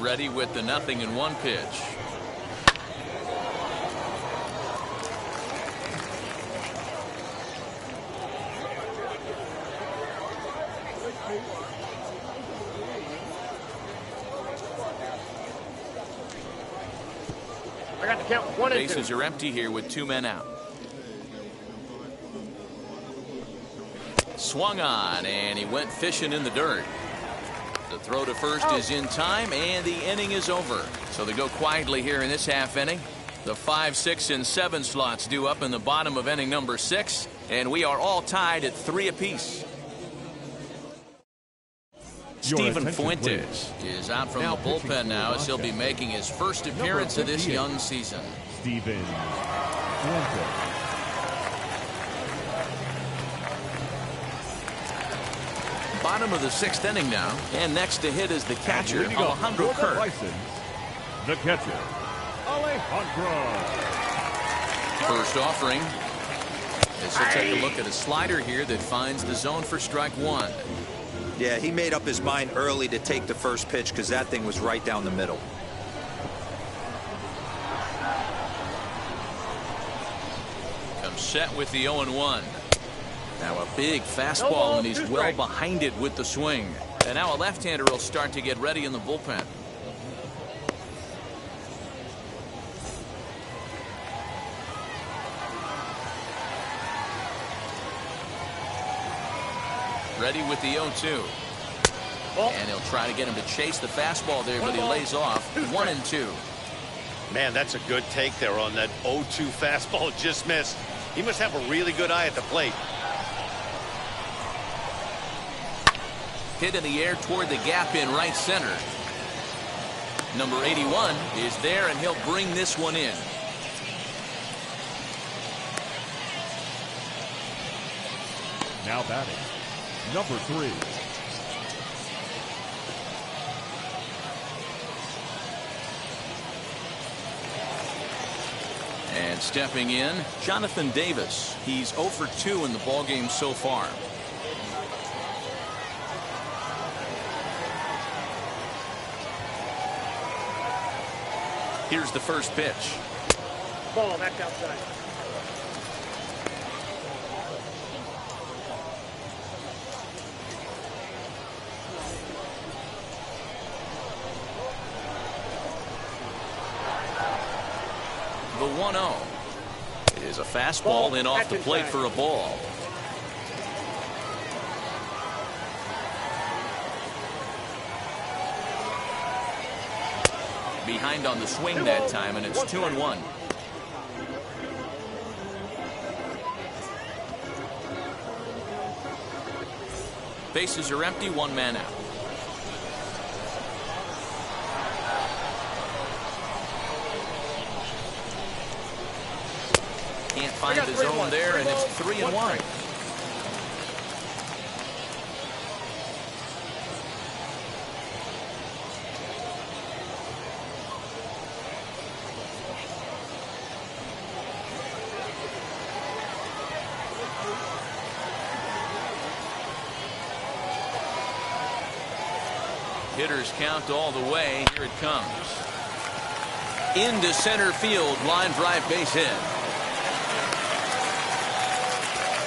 Ready with the 0-1 pitch. I got to count 1 and 2. Bases are empty here with 2 men out. Swung on, and he went fishing in the dirt. The throw to first is in time, and the inning is over. So they go quietly here in this half inning. The 5, 6, and 7 slots due up in the bottom of inning number 6, and we are all tied at 3 apiece. Stephen Fuentes is out from Now the pitching bullpen for now as he'll be Rochester. making his first appearance of this 58, young season. Stephen Fuentes. Bottom of the 6th inning now, and next to hit is the catcher, Leading off Alejandro for the Kirk. Bisons, the catcher, Alejandro. First offering. As he'll take a look at a slider here that finds the zone for strike 1. Yeah, he made up his mind early to take the first pitch because that thing was right down the middle. Comes set with the 0-1. Now a big fastball, and he's well behind it with the swing. And now a left-hander will start to get ready in the bullpen. Ready with the 0-2. And he'll try to get him to chase the fastball there, but he lays off. 1 and 2. Man, that's a good take there on that 0-2 fastball. Just missed. He must have a really good eye at the plate. Hit in the air toward the gap in right center. Number 81 is there, and he'll bring this one in. Now batting, number 3. And stepping in, Jonathan Davis. He's 0 for 2 in the ballgame so far. Here's the first pitch. Ball, that's outside. The 1-0 is a fastball in off the plate for a ball. Behind on the swing that time, and it's 2-1. Bases are empty, 1 man out. Can't find the zone there, and it's 3-1. Hitters count all the way. Here it comes. Into center field, line drive, base hit.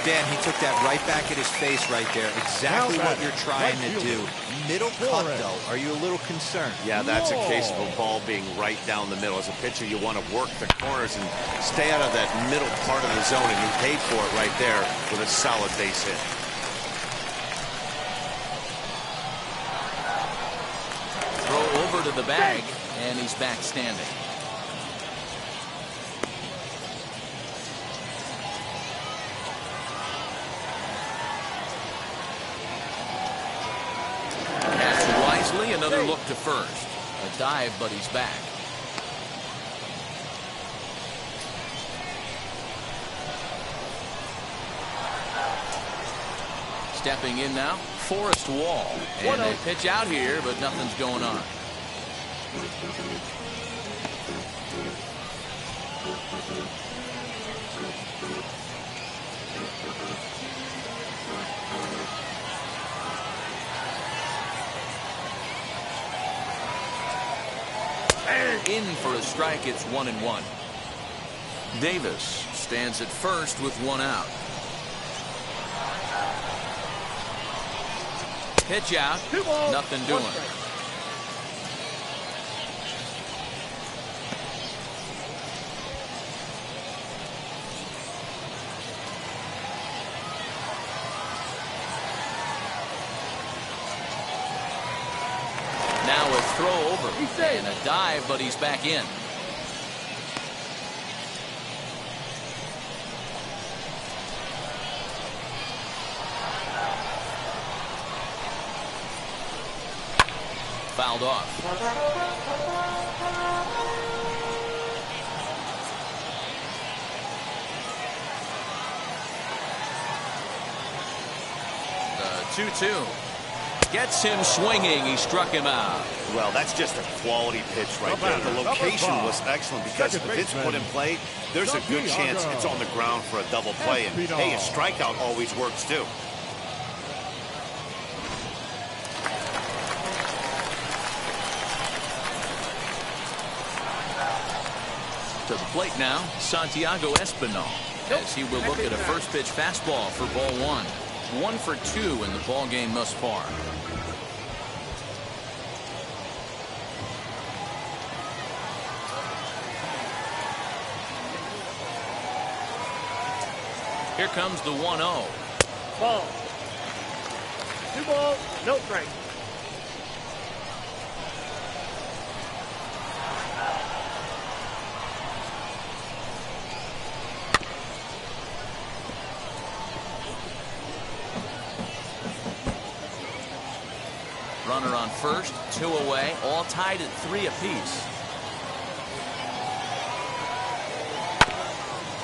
Dan, he took that right back at his face right there. Exactly what you're trying to do. Middle cut, though. Are you a little concerned? Yeah, that's a case of a ball being right down the middle. As a pitcher, you want to work the corners and stay out of that middle part of the zone, and he paid for it right there with a solid base hit. Throw over to the bag, and he's back standing. Another look to first. A dive, but he's back. Stepping in now, Forrest Wall. And they pitch out here, but nothing's going on. In for a strike, it's 1-1. Davis stands at first with 1 out. Pitch out, nothing doing. Now a throw over and a dive, but he's back in. Fouled off. The 2-2. Gets him swinging. He struck him out. Well, that's just a quality pitch right there. The location was excellent because if it's put in play, there's a good chance it's on the ground for a double play. And hey, a strikeout always works too. To the plate now, Santiago Espinal, as he will look at a first pitch fastball for ball 1. 1 for 2 in the ball game thus far. Here comes the 1-0. Ball. 2 balls, no strike. Runner on first, 2 away, all tied at 3 apiece.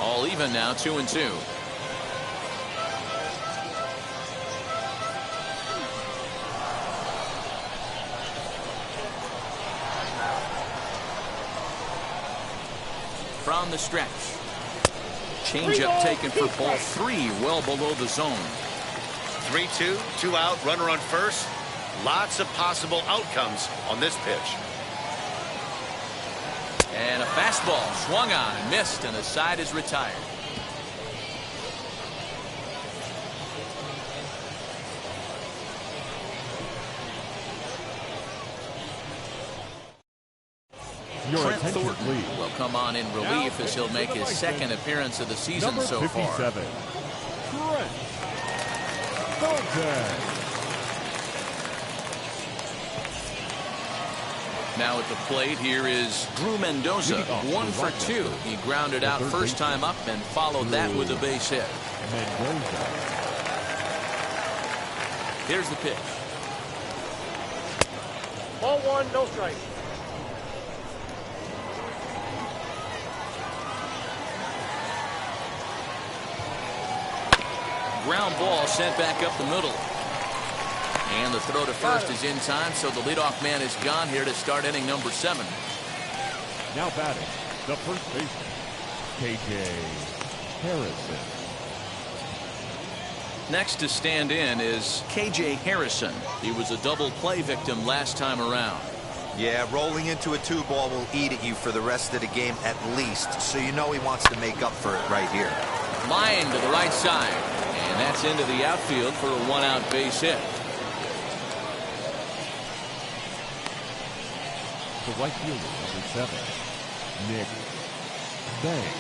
All even now, 2-2. From the stretch. Changeup taken for ball 3, well below the zone. 3-2, 2 out, runner on first. Lots of possible outcomes on this pitch. And a fastball swung on and missed, and the side is retired. Trent Thornton will come on in relief as he'll make his second appearance of the season so far. Trent Thornton. Now at the plate, here is Drew Mendoza, 1 for 2. He grounded out first time up and followed that with a base hit. Here's the pitch. Ball 1, no strike. Ground ball sent back up the middle. And the throw to first is in time, so the leadoff man is gone here to start inning number 7. Now batting, the first baseman, K.J. Harrison. Next to stand in is K.J. Harrison. He was a double play victim last time around. Yeah, rolling into a 2-ball will eat at you for the rest of the game at least, so you know he wants to make up for it right here. Line to the right side, and that's into the outfield for a 1-out base hit. The right fielder, number 7, Nick Banks.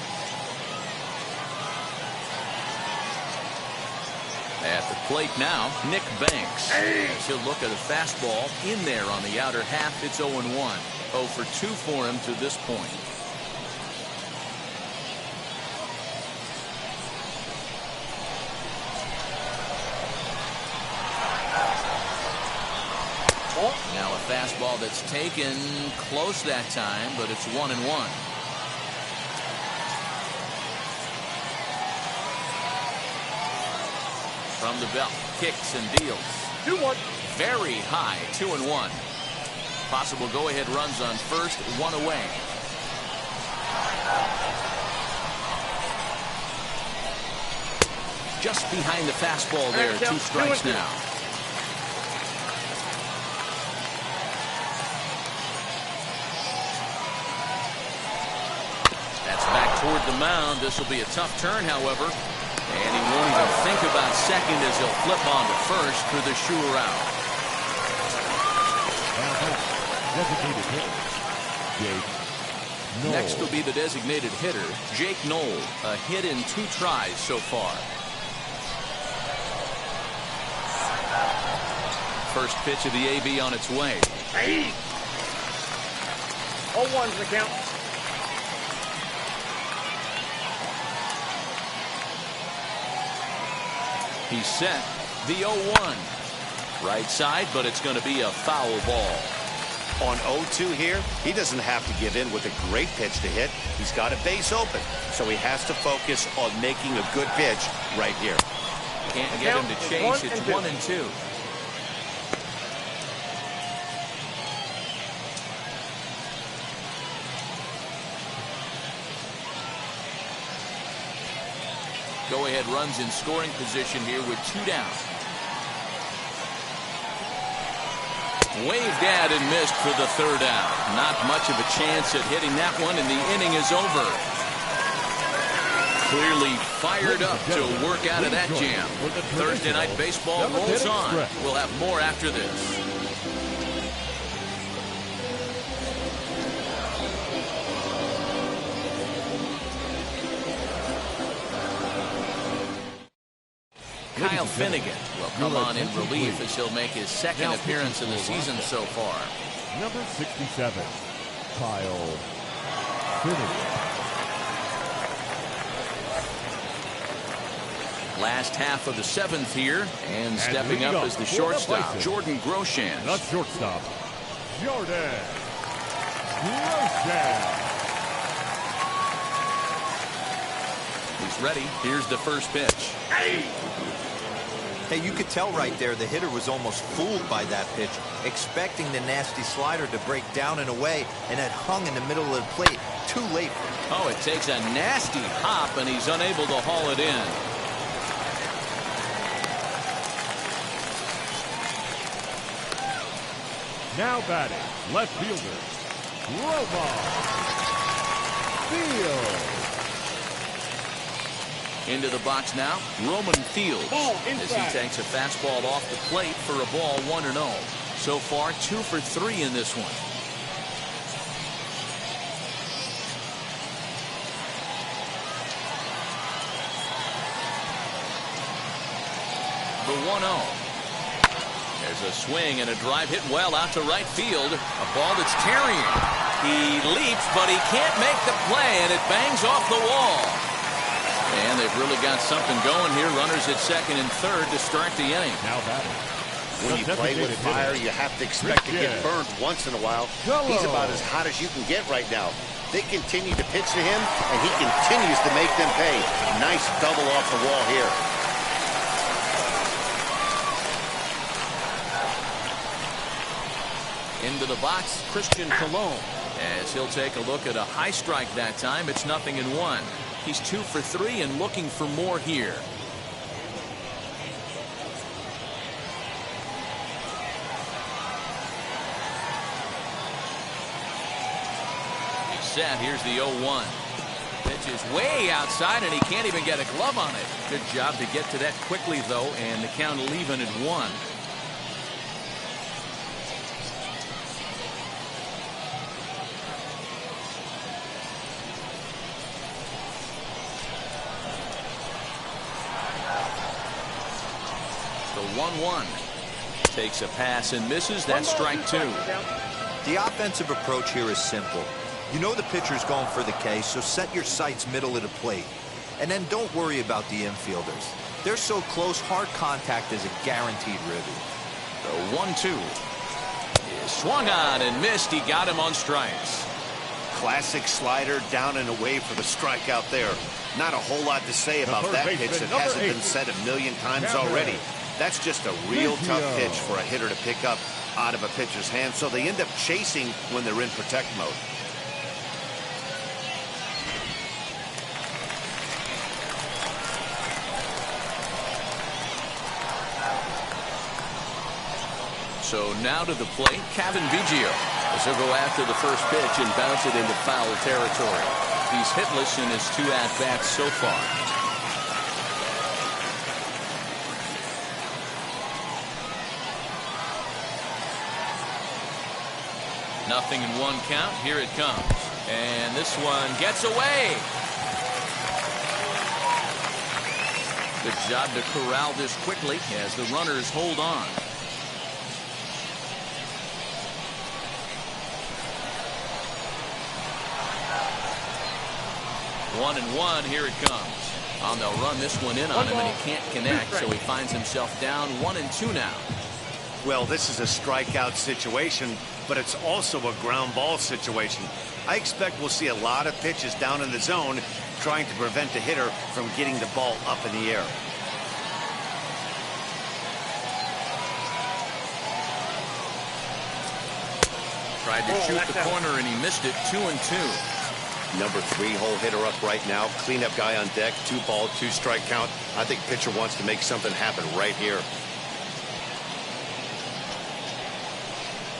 At the plate now, Nick Banks. As he'll look at a fastball in there on the outer half. It's 0-1. 0 for 2 for him to this point. Now a fastball that's taken close that time, but it's 1-1. From the belt, kicks and deals. 2-1. Very high, 2-1. Possible go-ahead runs on first, 1 away. Just behind the fastball there, 2 strikes now. Toward the mound. This will be a tough turn, however, and he won't even think about second as he'll flip on to first for the sure out. Next will be the designated hitter, Jake Knoll. A hit in 2 tries so far. First pitch of the AB on its way. 0-1's the count. He's set. The 0-1. Right side, but it's going to be a foul ball. On 0-2 here, he doesn't have to give in with a great pitch to hit. He's got a base open, so he has to focus on making a good pitch right here. Can't get him to chase. It's 1-2. Go-ahead runs in scoring position here with 2 down. Waved at and missed for the 3rd out. Not much of a chance at hitting that one, and the inning is over. Clearly fired up to work out of that jam. Thursday Night Baseball rolls on. We'll have more after this. Kyle Finnegan will come on in relief as he'll make his second appearance of the season so far. Number 67, Kyle Finnegan. Last half of the 7th here, and stepping up as the shortstop, Jordan Groshans. The shortstop, Jordan Groshans. He's ready. Here's the first pitch. Hey, you could tell right there the hitter was almost fooled by that pitch, expecting the nasty slider to break down and away, and it hung in the middle of the plate. Too late. Oh, it takes a nasty hop, and he's unable to haul it in. Now batting, left fielder, Fields. Into the box now, Roman Fields, as he takes a fastball off the plate for a ball 1-0. So far, 2 for 3 in this one. The 1-0. There's a swing and a drive hit well out to right field. A ball that's carrying. He leaps, but he can't make the play, and it bangs off the wall. And they've really got something going here. Runners at second and third to start the inning. Now batting. When you play with fire, you have to expect to get burned once in a while. He's about as hot as you can get right now. They continue to pitch to him, and he continues to make them pay. Nice double off the wall here. Into the box, Christian Colon, as he'll take a look at a high strike that time. It's 0-1. He's 2 for 3 and looking for more here. He's set. Here's the 0-1. Pitch is way outside, and he can't even get a glove on it. Good job to get to that quickly, though, and the count even at 1. The 1-1 takes a pass and misses. That's strike 2. The offensive approach here is simple. You know the pitcher's going for the K, so set your sights middle of the plate. And then don't worry about the infielders. They're so close, hard contact is a guaranteed ribby. The 1-2 is swung on and missed. He got him on strikes. Classic slider down and away for the strikeout there. Not a whole lot to say about that pitch that hasn't been said a million times already. That's just a real tough pitch for a hitter to pick up out of a pitcher's hand, so they end up chasing when they're in protect mode. So now to the plate, Kevin Biggio, as he'll go after the first pitch and bounce it into foul territory. He's hitless in his 2 at-bats so far. Nothing in 1 count. Here it comes. And this one gets away. Good job to corral this quickly as the runners hold on. 1-1. Here it comes. And they'll run this one in on him, and he can't connect, so he finds himself down 1-2 now. Well, this is a strikeout situation, but it's also a ground ball situation. I expect we'll see a lot of pitches down in the zone trying to prevent the hitter from getting the ball up in the air. Tried to shoot the corner, and he missed it. 2-2. Number 3 hole hitter up right now. Cleanup guy on deck. 2 ball, 2 strike count. I think pitcher wants to make something happen right here.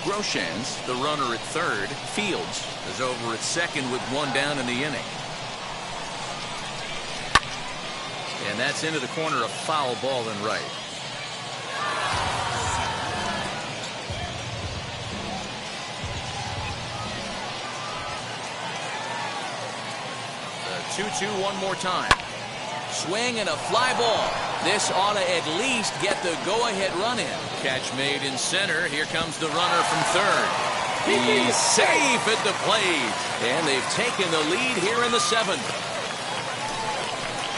Groshans, the runner at third. Fields is over at second with 1 down in the inning. And that's into the corner, a foul ball and right. The 2-2 one more time. Swing and a fly ball. This ought to at least get the go-ahead run in. Catch made in center. Here comes the runner from third. He's safe at the plate. And they've taken the lead here in the 7th.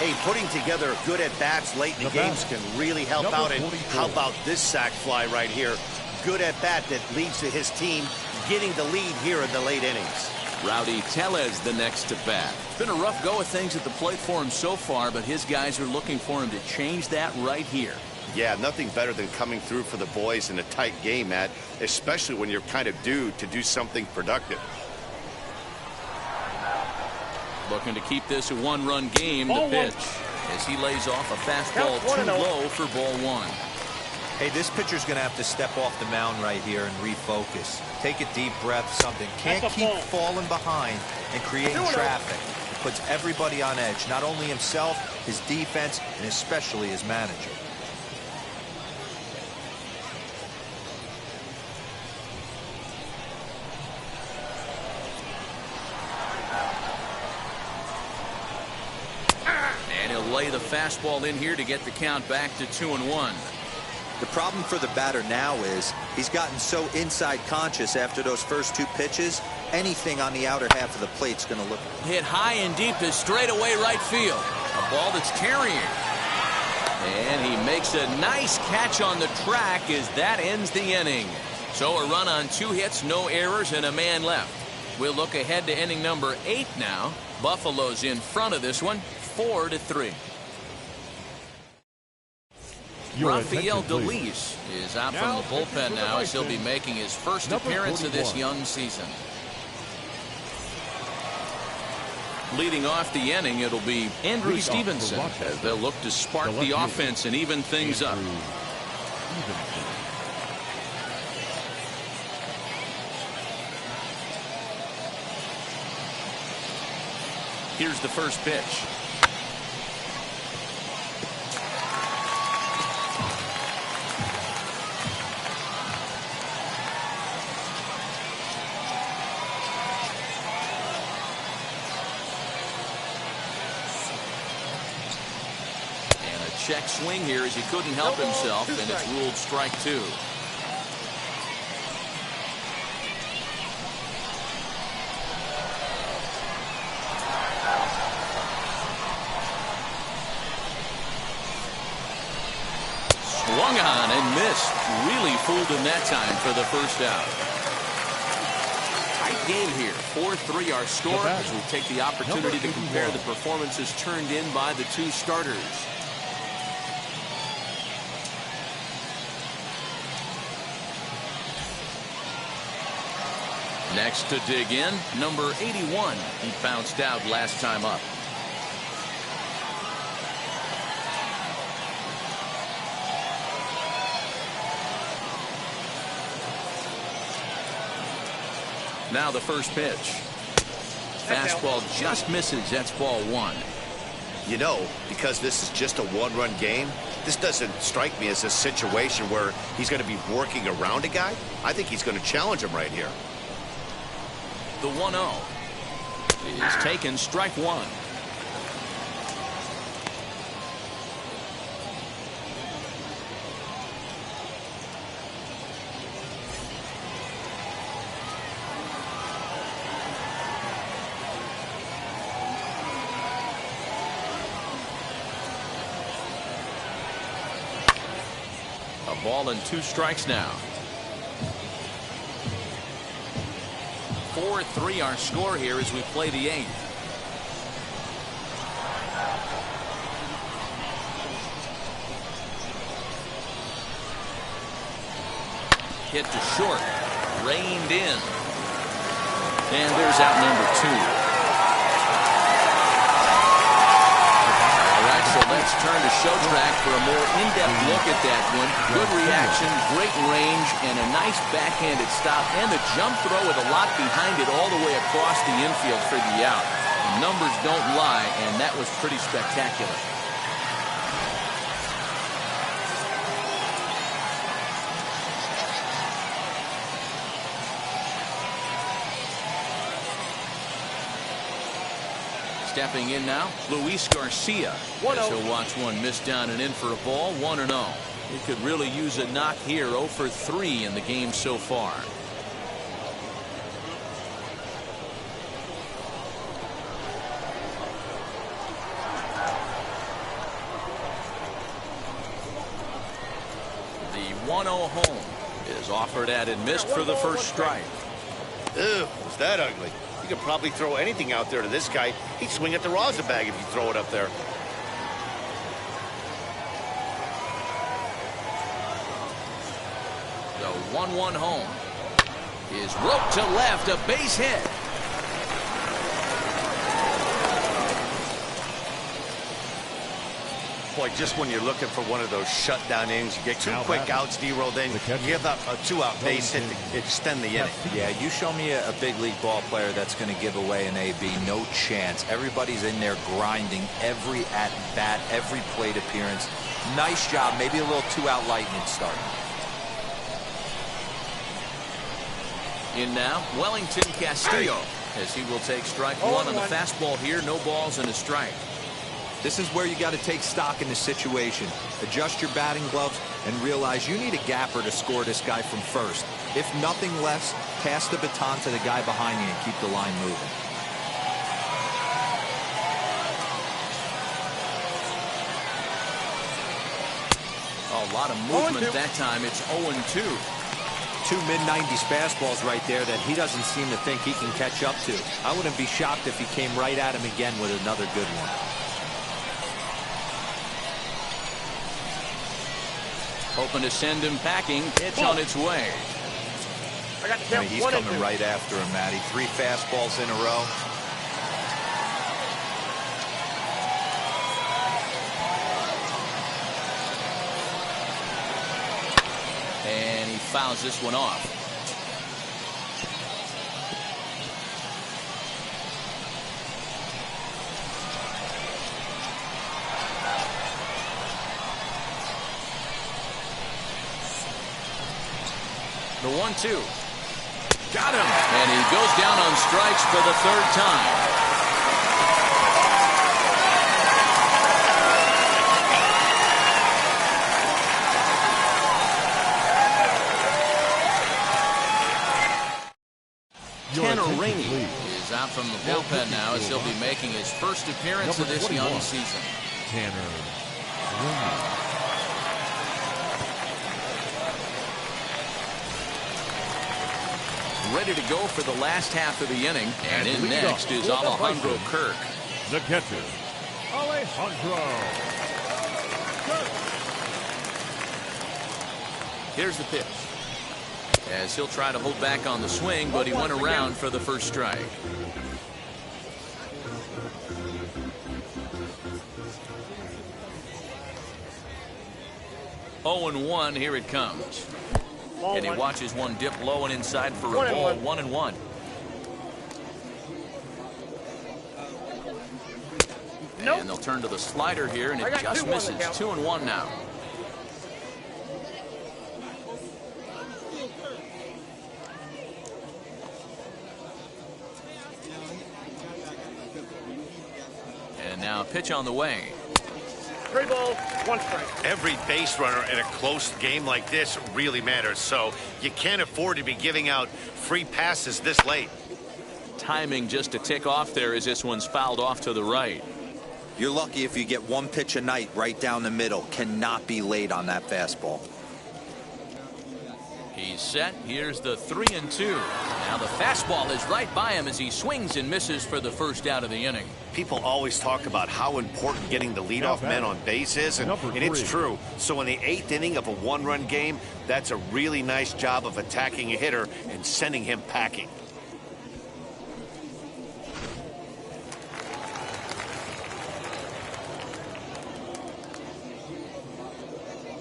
Hey, putting together good at-bats late in the games can really help out. And how about this sac fly right here? Good at-bat that leads to his team getting the lead here in the late innings. Rowdy Tellez the next to bat. Been a rough go of things at the plate for him so far, but his guys are looking for him to change that right here. Yeah, nothing better than coming through for the boys in a tight game, Matt, especially when you're kind of due to do something productive. Looking to keep this a one-run game. The pitch as he lays off a fastball too low for ball one. Hey, this pitcher's going to have to step off the mound right here and refocus. Take a deep breath, something. Can't keep falling behind and creating traffic. It puts everybody on edge, not only himself, his defense, and especially his manager. And he'll lay the fastball in here to get the count back to 2-1. The problem for the batter now is he's gotten so inside conscious after those first two pitches, anything on the outer half of the plate's going to look. Hit high and deep to straightaway right field. A ball that's carrying. And he makes a nice catch on the track as that ends the inning. So a run on 2 hits, no errors, and a man left. We'll look ahead to inning number 8 now. Buffalo's in front of this one, 4-3. Rafael DeLeese is out from the bullpen now as he'll be making his first appearance of this young season. Leading off the inning, it'll be Andrew Stevenson as they'll look to spark the offense and even things up. Here's the first pitch. Check swing here as he couldn't help himself, and it's ruled strike 2. Swung on and missed. Really fooled him that time for the first out. Tight game here. 4-3 our score as we take the opportunity to compare the performances turned in by the two starters. Next to dig in, number 81. He bounced out last time up. Now the first pitch. Fastball just misses. That's ball 1. You know, because this is just a one-run game, this doesn't strike me as a situation where he's going to be working around a guy. I think he's going to challenge him right here. The 1-0 is taken, strike 1. A ball and 2 strikes now. 4-3 our score here as we play the 8th. Hit to short. Reined in. And there's out number 2. So let's turn to show track for a more in-depth look at that one. Good reaction, great range, and a nice backhanded stop. And the jump throw with a lot behind it all the way across the infield for the out. The numbers don't lie, and that was pretty spectacular. Stepping in now, Luis Garcia. As he'll watch one miss down and in for a ball, 1-0. He could really use a knock here. 0 for 3 in the game so far. The 1-0 home is offered at and missed for the first strike. Ew, was that ugly? You could probably throw anything out there to this guy. He'd swing at the rosin bag if you throw it up there. The 1-1 home is roped to left, a base hit. Boy, just when you're looking for one of those shutdown innings, you get two quick outs, D-roll, then you give up a two-out base hit to extend the inning. Yeah, you show me a big league ball player that's going to give away an AB. No chance. Everybody's in there grinding every at-bat, every plate appearance. Nice job. Maybe a little two-out lightning start. In now, Wellington Castillo, as he will take strike one on the fastball here. No balls and a strike. This is where you got to take stock in the situation. Adjust your batting gloves and realize you need a gapper to score this guy from first. If nothing less, pass the baton to the guy behind you and keep the line moving. A lot of movement that time. It's 0-2. Two mid-90s fastballs right there that he doesn't seem to think he can catch up to. I wouldn't be shocked if he came right at him again with another good one. Hoping to send him packing. Pitch on its way. I got the count. He's coming right after him, Matty. 3 fastballs in a row. And he fouls this one off. The 1-2. Got him. And he goes down on strikes for the third time. Tanner Rainey is out from the bullpen now, as he'll be making his first appearance of this young season. Tanner Rainey. Ready to go for the last half of the inning. And in next is Alejandro Kirk. The catcher, Alejandro Kirk. Here's the pitch. As he'll try to hold back on the swing, but he went around for the first strike. Oh, 0-1, here it comes. And he watches one dip low and inside for a ball. 1-1. And they'll turn to the slider here, and it just misses. 2-1 now. And now pitch on the way. 3 balls, 1 strike. Every base runner in a close game like this really matters, so you can't afford to be giving out free passes this late. Timing just to tick off there as this one's fouled off to the right. You're lucky if you get one pitch a night right down the middle. Cannot be late on that fastball. He's set. Here's the 3-2. Now the fastball is right by him as he swings and misses for the first out of the inning. People always talk about how important getting the leadoff man on base is, and it's true. So in the 8th inning of a 1-run game, that's a really nice job of attacking a hitter and sending him packing.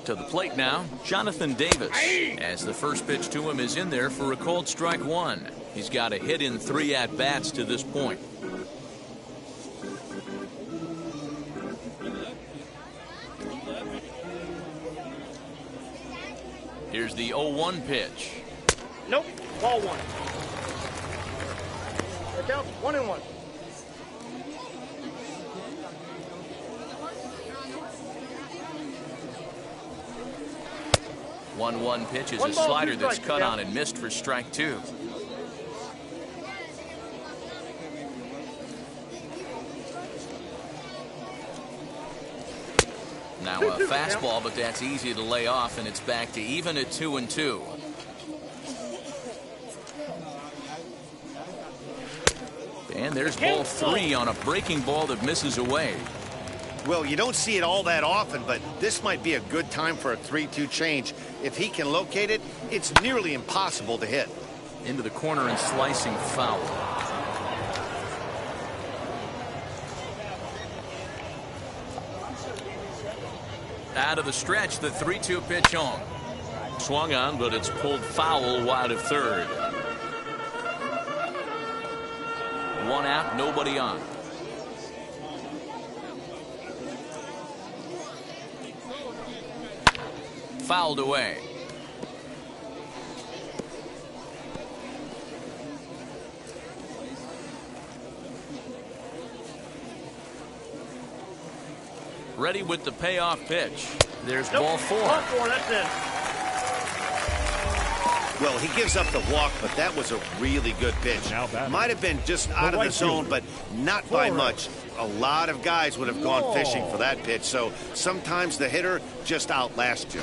To the plate now, Jonathan Davis. As the first pitch to him is in there for a called strike 1. He's got a hit in 3 at-bats to this point. Here's the 0-1 pitch. Nope. Ball 1. The count 1-1. One pitch is a slider that's cut on and missed for strike 2. Now Now a fastball, but that's easy to lay off, and it's back to even at 2-2. And there's ball 3 on a breaking ball that misses away. Well, you don't see it all that often, but this might be a good time for a 3-2 change. If he can locate it, it's nearly impossible to hit. Into the corner and slicing foul. Out of the stretch, the 3-2 pitch on. Swung on, but it's pulled foul wide of third. One out, nobody on. Fouled away. Ready with the payoff pitch. There's ball 4. Ball 4, that's it. Well, he gives up the walk, but that was a really good pitch. Might have been just out of the zone, but not by much. A lot of guys would have gone fishing for that pitch, so sometimes the hitter just outlasts you.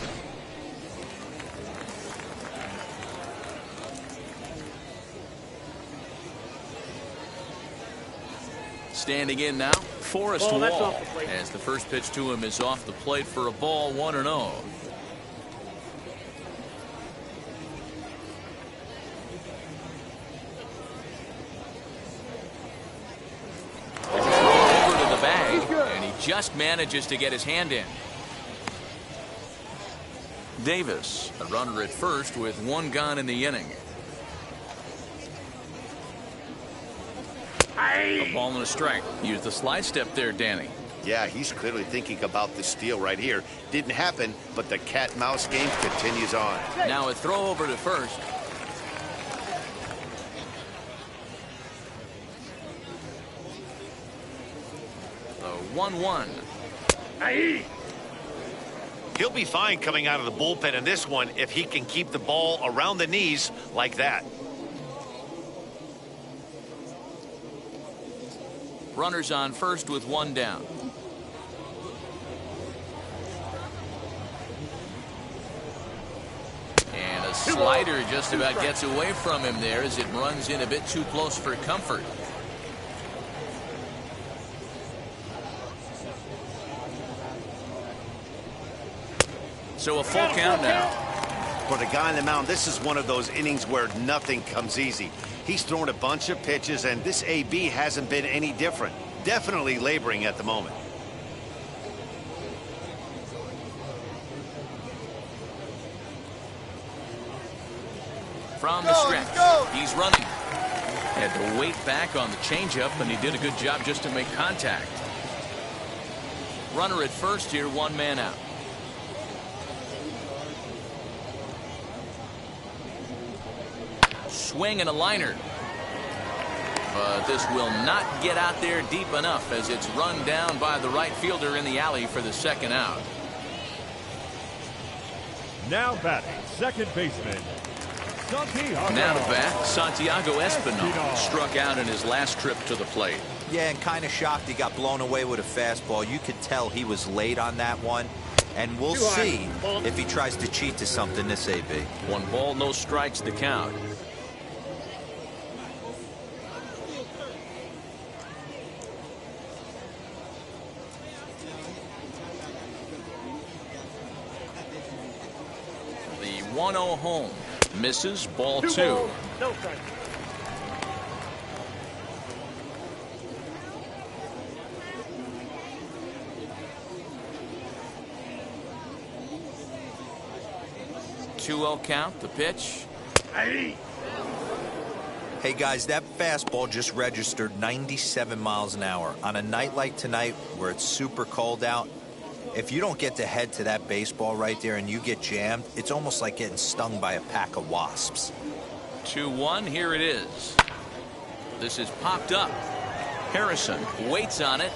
Standing in now, Forrest Wall, as the first pitch to him is off the plate for a ball, 1-0. Over to the bag, and he just manages to get his hand in. Davis, a runner at first with 1 gone in the inning. A ball and a strike. Use the slide step there, Danny. Yeah, he's clearly thinking about the steal right here. Didn't happen, but the cat-mouse game continues on. Now a throw over to first. The 1-1. He'll be fine coming out of the bullpen in this one if he can keep the ball around the knees like that. Runners on first with 1 down. And a slider just about gets away from him there as it runs in a bit too close for comfort. So a full count now. For the guy on the mound, this is one of those innings where nothing comes easy. He's thrown a bunch of pitches, and this AB hasn't been any different. Definitely laboring at the moment. From the stretch, he's running. Had to wait back on the changeup, and he did a good job just to make contact. Runner at first here, 1 man out. Swing and a liner. But this will not get out there deep enough as it's run down by the right fielder in the alley for the 2nd out. Now batting, second baseman, Santiago. Now to bat, Santiago Espinal struck out in his last trip to the plate. Yeah, and kind of shocked he got blown away with a fastball. You could tell he was late on that one. And we'll see if he tries to cheat to something this AB. 1 ball, no strikes to count. The 1-0 home. Misses, ball 2. No strike. Count, the pitch. Hey guys, that fastball just registered 97 miles an hour. On a night like tonight where it's super cold out, if you don't get to head to that baseball right there and you get jammed, it's almost like getting stung by a pack of wasps. 2-1, here it is. This is popped up. Harrison waits on it,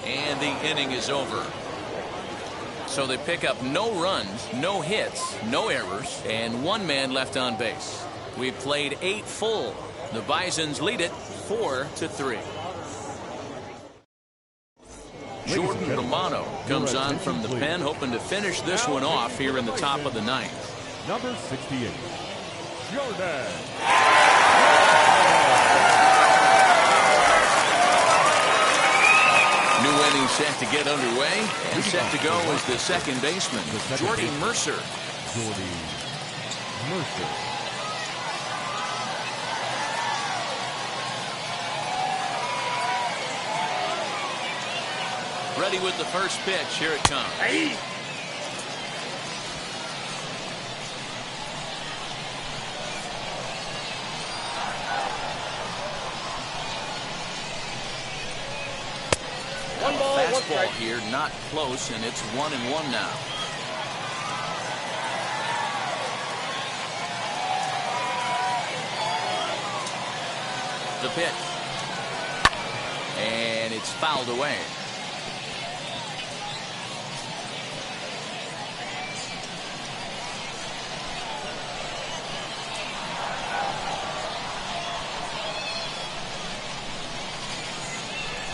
and the inning is over. So they pick up no runs, no hits, no errors, and 1 man left on base. We've played 8 full. The Bisons lead it 4-3. Jordan Romano comes on from the pen, hoping to finish this one off here in the top of the ninth. Number 68, Jordan. New inning set to get underway, and set to go is the second baseman, Jordy Mercer. Jordy Mercer. Ready with the first pitch. Here it comes. Hey. One ball, one Fastball strike. here, not close, and it's 1-1 now. The pitch. And it's fouled away.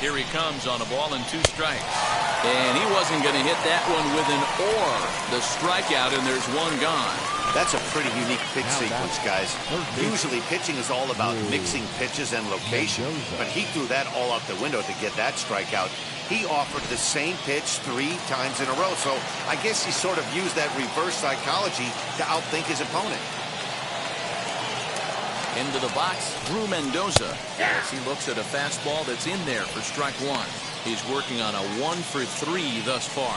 Here he comes on a ball and 2 strikes. And he wasn't going to hit that one with an or. The strikeout, and there's 1 gone. That's a pretty unique pitch sequence, guys. Usually pitching is all about mixing pitches and location, but he threw that all out the window to get that strikeout. He offered the same pitch 3 times in a row, so I guess he sort of used that reverse psychology to outthink his opponent. Into the box, Drew Mendoza, as he looks at a fastball that's in there for strike 1. He's working on a 1 for 3 thus far.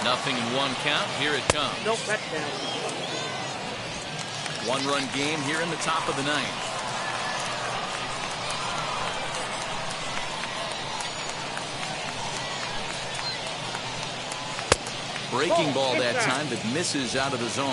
Nothing in 1 count. Here it comes. Nope, that's down. 1-run game here in the top of the 9th. Breaking ball that time that misses out of the zone.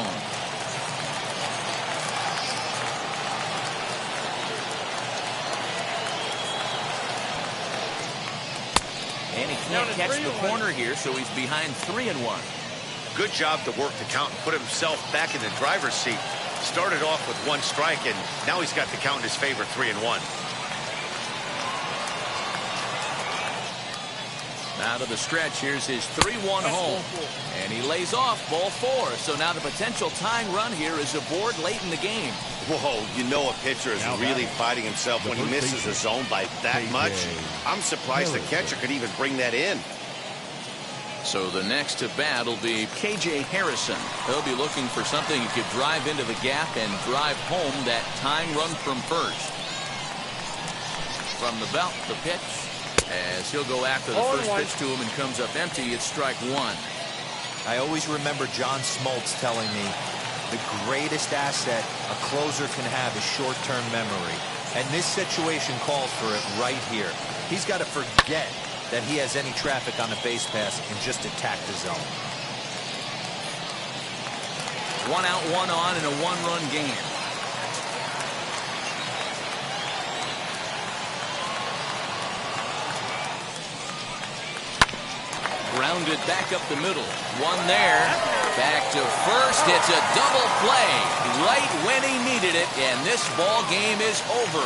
And he can't catch the corner here, so he's behind 3-1. Good job to work the count and put himself back in the driver's seat. Started off with 1 strike, and now he's got the count in his favor, 3-1. Out of the stretch, here's his 3-1 home. And he lays off ball 4. So now the potential tying run here is aboard late in the game. Whoa, you know a pitcher is really fighting himself when he misses a zone by that much. I'm surprised the catcher could even bring that in. So the next to bat will be K.J. Harrison. He'll be looking for something he could drive into the gap and drive home that tying run from first. From the belt, the pitch. As he'll go after the first pitch to him and comes up empty, it's strike 1. I always remember John Smoltz telling me the greatest asset a closer can have is short-term memory. And this situation calls for it right here. He's got to forget that he has any traffic on the base pass and just attack the zone. 1 out, 1 on in a 1-run game. Grounded back up the middle. 1 there. Back to first. It's a double play right when he needed it, and this ball game is over.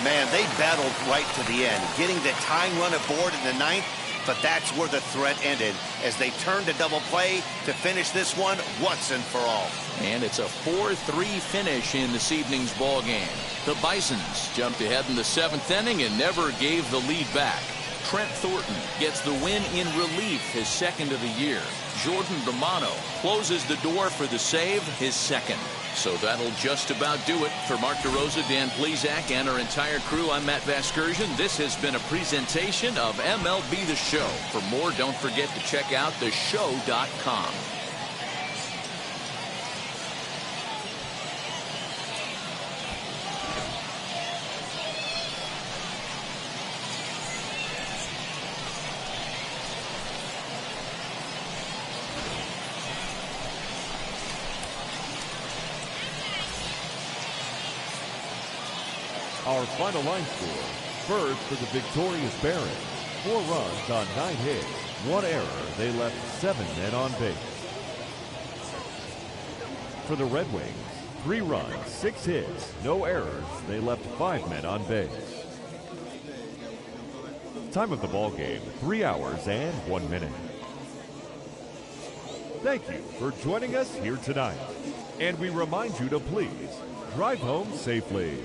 Man, they battled right to the end, getting the tying run aboard in the 9th, but that's where the threat ended as they turned to double play to finish this one once and for all. And it's a 4-3 finish in this evening's ball game. The Bisons jumped ahead in the 7th inning and never gave the lead back. Trent Thornton gets the win in relief, his 2nd of the year. Jordan Romano closes the door for the save, his 2nd. So that'll just about do it. For Mark DeRosa, Dan Plesac, and our entire crew, I'm Matt Vasgersian. This has been a presentation of MLB The Show. For more, don't forget to check out theshow.com. Our final line score. First for the victorious Barons. 4 runs on 9 hits. 1 error. They left 7 men on base. For the Red Wings, 3 runs, 6 hits, no errors. They left 5 men on base. Time of the ball game, 3 hours and 1 minute. Thank you for joining us here tonight. And we remind you to please drive home safely.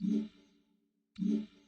Mm-hmm.